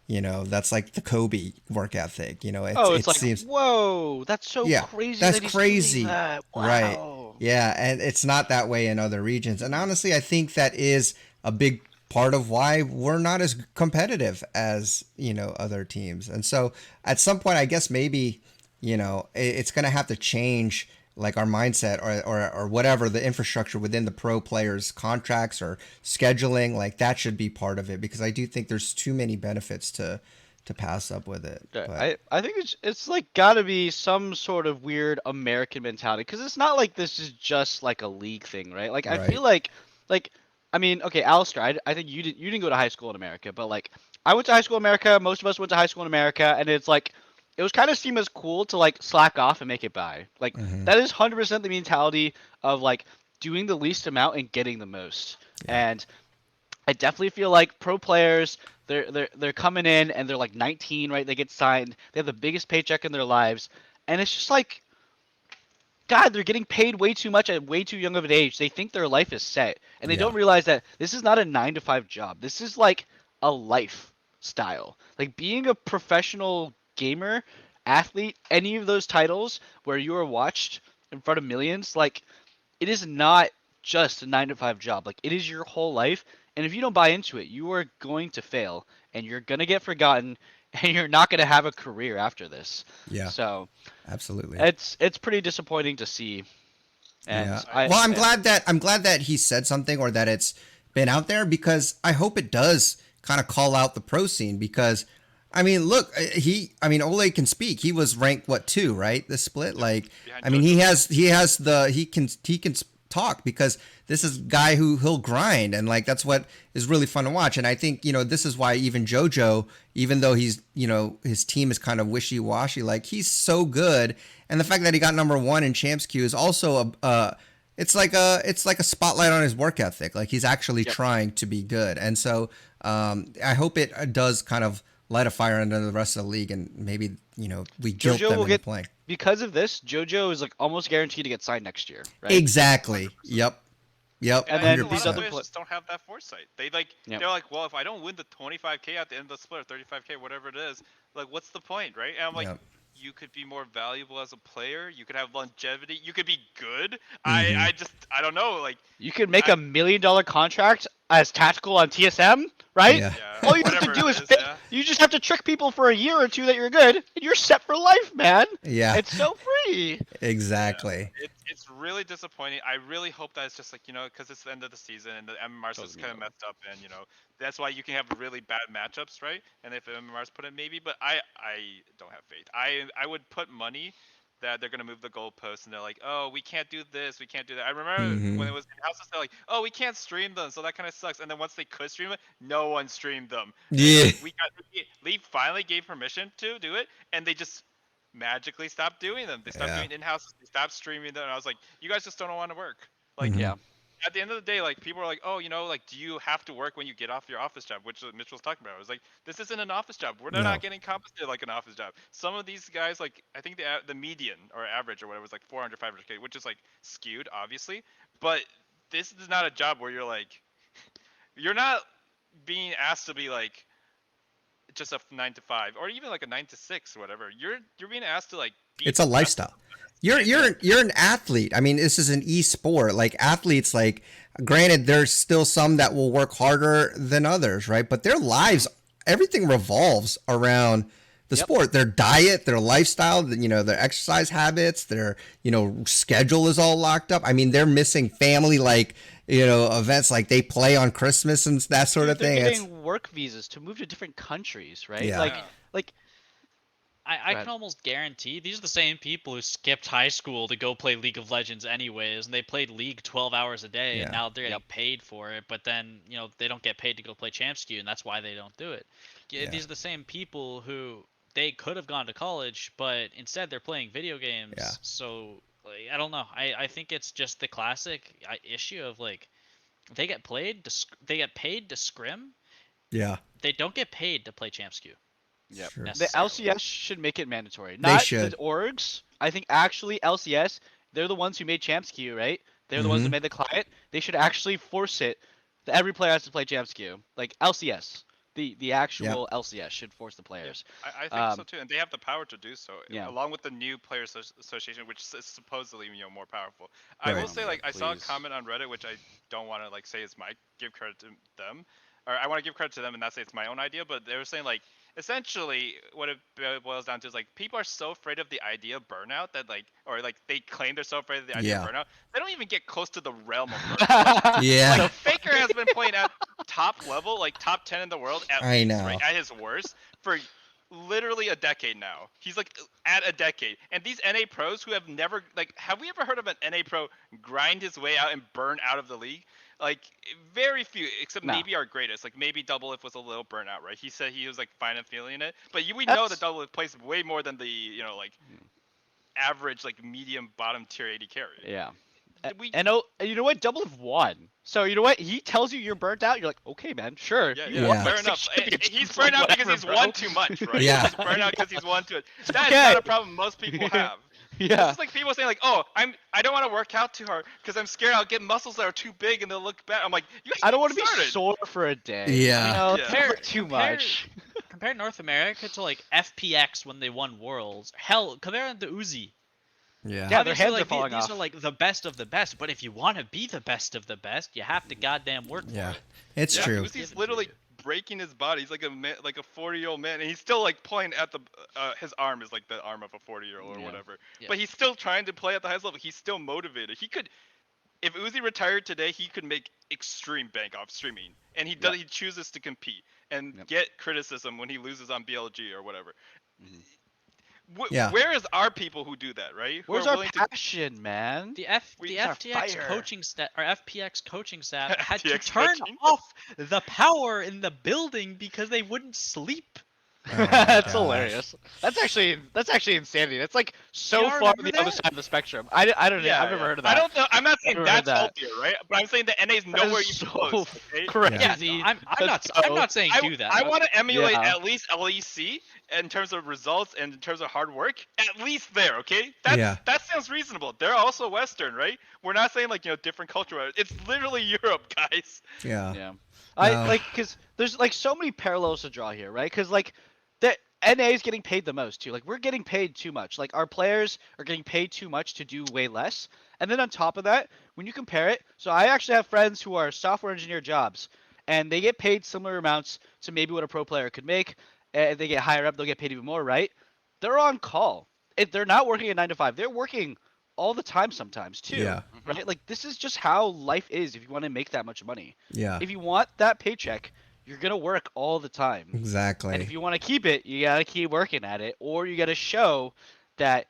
that's like the Kobe work ethic. It's like, seems, whoa, that's so Yeah, crazy. that's that he's crazy. doing that. Right. Wow. Yeah, and it's not that way in other regions. And honestly, I think that is a big part of why we're not as competitive as, other teams. And so at some point, I guess maybe, it's going to have to change like our mindset or whatever, the infrastructure within the pro players' contracts or scheduling, like that should be part of it, because I do think there's too many benefits to to pass up with it. Yeah, But I think it's like gotta be some sort of weird American mentality because it's not like this is just like a league thing, right? Like I feel right. like I mean, okay, Alistair, I think you didn't go to high school in America, but like I went to high school in America. Most of us went to high school in America, and it's like it was kind of seem as cool to like slack off and make it by. Like Hmm. that is 100% the mentality of like doing the least amount and getting the most. Yeah. And I definitely feel like pro players, they're coming in and they're like 19, right? They get signed. They have the biggest paycheck in their lives, and it's just like, God, they're getting paid way too much at way too young of an age. They think their life is set, and they Yeah. don't realize that this is not a 9 to 5 job. This is like a lifestyle. Like being a professional gamer, athlete, any of those titles where you are watched in front of millions, like it is not just a 9 to 5 job. Like it is your whole life. And if you don't buy into it, you are going to fail and you're going to get forgotten and you're not going to have a career after this. Yeah. So Absolutely. it's pretty disappointing to see. And Yeah. Well, yeah. I'm glad that he said something or that it's been out there because I hope it does kind of call out the pro scene because I mean, look, Ole can speak. He was ranked what 2, right? The split like Behind I mean, JoJo. he can talk because this is a guy who he'll grind and like that's what is really fun to watch. And I think, this is why even JoJo, even though he's, his team is kind of wishy-washy, like he's so good. And the fact that he got number 1 in Champs Queue is also it's like a spotlight on his work ethic. Like he's actually trying to be good. And so I hope it does kind of light a fire under the rest of the league and maybe, we guilt JoJo them will into get playing. because of this, JoJo is like almost guaranteed to get signed next year, right? Exactly. Yep. And I then think a lot these of other players pla- just don't have that foresight. Yep. They're like, well, if I don't win the 25K at the end of the split or 35K, whatever it is, like, what's the point, right? And I'm like, Yep. you could be more valuable as a player. You could have longevity. You could be good. Mhm. I don't know. Like, You could make I- $1 million contract as tactical on TSM, right? Yeah. yeah, All you have to whatever do it is is, fake. yeah. You just have to trick people for a year or two that you're good, and you're set for life, man. Yeah. It's so free. Exactly. It's really disappointing. I really hope that it's just like, because it's the end of the season and the MMRs is Totally kind of no. messed up, and that's why you can have really bad matchups, right? And if MMRs put in maybe, but I don't have faith. I would put money that they're gonna move the goalposts, and they're like, oh, we can't do this, we can't do that. I remember when Mhm. it was in houses, they're like, oh, we can't stream them, so that kind of sucks. And then once they could stream it, no one streamed them. And Yeah. like, League finally gave permission to do it, and they just magically stopped doing them. They stopped Yeah. doing in-houses. They stopped streaming them. And I was like, you guys just don't want to work. Like, Mhm. Yeah. at the end of the day, like people are like, oh, like, do you have to work when you get off your office job? Which Mitch was talking about. I was like, this isn't an office job. We're No. not getting compensated like an office job. Some of these guys, like, I think the median or average or whatever was like 400, 500K, which is like skewed, obviously. But this is not a job where you're not being asked to be like just a 9 to 5 or even like a 9 to 6 or whatever. You're being asked to like be It's a the best lifestyle. of the best. You're an athlete. I mean, this is an e-sport. Like athletes, like granted, there's still some that will work harder than others, right? But their lives, everything revolves around the sport. Their diet, their lifestyle, their exercise habits, their schedule is all locked up. I mean, they're missing family, like events, like they play on Christmas and that sort of They're thing. getting work visas to move to different countries, right? Yeah. Like I Go ahead. can almost guarantee these are the same people who skipped high school to go play League of Legends anyways, and they played League 12 hours a day, Yeah. and now they're getting paid for it, but then, they don't get paid to go play Champs Queue, and that's why they don't do it. Yeah. These are the same people who, they could have gone to college, but instead they're playing video games, Yeah. so, like, I don't know. I think it's just the classic issue of, like, they get paid to scrim, Yeah. they don't get paid to play Champs Queue. Yep. Sure. The Necessarily. LCS should make it mandatory. They Not should. the orgs. I think actually LCS, they're the ones who made Champs Queue, right? They're the ones that Mhm. made the client. They should actually force it that every player has to play Champs Queue. Like LCS. The actual LCS should force the players. I think so too, and they have the power to do so. Yeah. Along with the new players association, which is supposedly more powerful. I will Right. say, like, I saw a Please. comment on Reddit, which I don't want to like say is my give credit to them, or I want to give credit to them and not say it's my own idea, but they were saying like essentially what it boils down to is like people are so afraid of the idea of burnout that they claim they're so afraid of the idea of burnout, they don't even get close to the realm of burnout. Yeah. Like Faker has been playing at top level, like top 10 in the world at I least, know. right, at his worst for literally a decade now. He's like at a decade. And these NA pros who have never have we ever heard of an NA pro grind his way out and burn out of the league? Like very few, except maybe our greatest. Like maybe Doublelift was a little burnout, right? He said he was like fine and feeling it, but we know that Doublelift plays way more than the average like medium bottom tier AD carry. Yeah. And you know what? Doublelift won. So you know what? He tells you you're burnt out. You're like, okay, man, sure. Yeah. Fair enough. He's burnt out because he's won too much, right? Yeah. He's burnt out because he's won too much. That is not a problem most people have. Yeah. It's like people saying like, oh, I don't want to work out too hard because I'm scared I'll get muscles that are too big and they'll look bad. I'm like, I don't want to be sore for a day. Yeah. Too much. Compare North America to like FPX when they won Worlds. Hell, compare them to Uzi. Yeah. Their heads are falling these off. are like the best of the best, but if you want to be the best of the best, you have to goddamn work for it. It's true. Uzi's literally breaking his body. He's like a 40-year-old man, and he's still like playing at the his arm is like the arm of a 40-year-old or whatever. Yeah. But he's still trying to play at the highest level. He's still motivated. He could, if Uzi retired today, he could make extreme bank off streaming, and he does. He chooses to compete and get criticism when he loses on BLG or whatever. Mm-hmm. Where is our people who do that, right? Where's our passion, man? The FTX coaching staff or FPX coaching staff had to turn off the power in the building because they wouldn't sleep. That's hilarious. That's actually insanity. That's like so far on the other side of the spectrum. I don't know. I've never heard of that. I don't know. I'm not saying that's healthier, right? But I'm saying the NA is nowhere even close. Okay? Crazy. Yeah, I'm not saying do that. I want to emulate at least LEC in terms of results and in terms of hard work. At least there, okay? That sounds reasonable. They're also Western, right? We're not saying like different culture. It's literally Europe, guys. Yeah. I because there's like so many parallels to draw here, right? Because like the NA is getting paid the most too. Like we're getting paid too much. Like our players are getting paid too much to do way less. And then on top of that, when you compare it, so I actually have friends who are software engineer jobs, and they get paid similar amounts to maybe what a pro player could make. If they get higher up, they'll get paid even more, right? They're on call. They're not working at 9 to 5. They're working all the time sometimes too. Yeah. Right? Like this is just how life is if you want to make that much money. Yeah. If you want that paycheck, you're gonna work all the time. Exactly. And if you want to keep it, you gotta keep working at it, or you gotta show that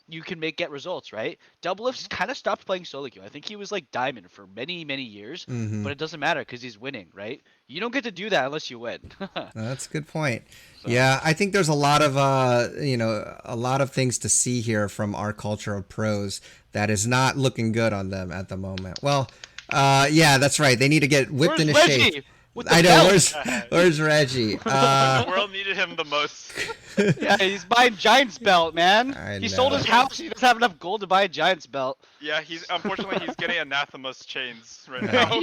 you can get results, right? Doublelift's kind of stopped playing solo queue. I think he was like diamond for many years, but it doesn't matter because he's winning, right? You don't get to do that unless you win. That's a good point. So. Yeah, I think there's a lot of a lot of things to see here from our culture of pros that is not looking good on them at the moment. Well, yeah, that's right. They need to get whipped into shape. I know. Where's Reggie? The world needed him the most. Yeah, he's buying Giants belt, man. He sold his house. He doesn't have enough gold to buy a Giants belt. Yeah, unfortunately he's getting anathema's chains right now.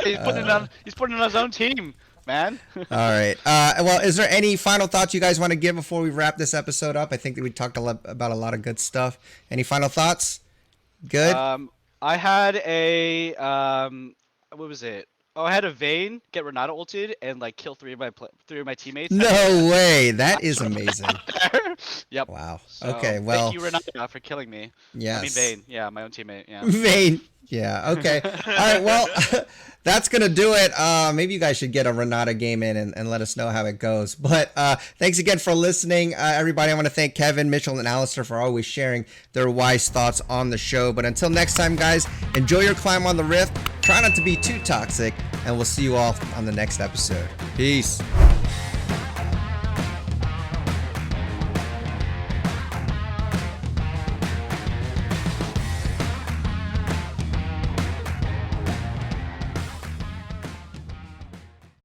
He's putting on his own team, man. All right. Well, is there any final thoughts you guys want to give before we wrap this episode up? I think that we talked about a lot of good stuff. Any final thoughts? Good. I had a what was it? Oh, I had a Vayne get Renata ulted and like kill three of my teammates. No way! That is amazing. Yep. Wow. So, okay. Well. Thank you, Renata, for killing me. Yes. I mean Vayne. Yeah, my own teammate. Yeah. Vayne. Yeah. Okay. All right. Well, that's gonna do it. Maybe you guys should get a Renata game in and let us know how it goes. But thanks again for listening, everybody. I want to thank Kevin, Mitchell, and Alistair for always sharing their wise thoughts on the show. But until next time, guys, enjoy your climb on the Rift. Try not to be too toxic, and we'll see you all on the next episode. Peace.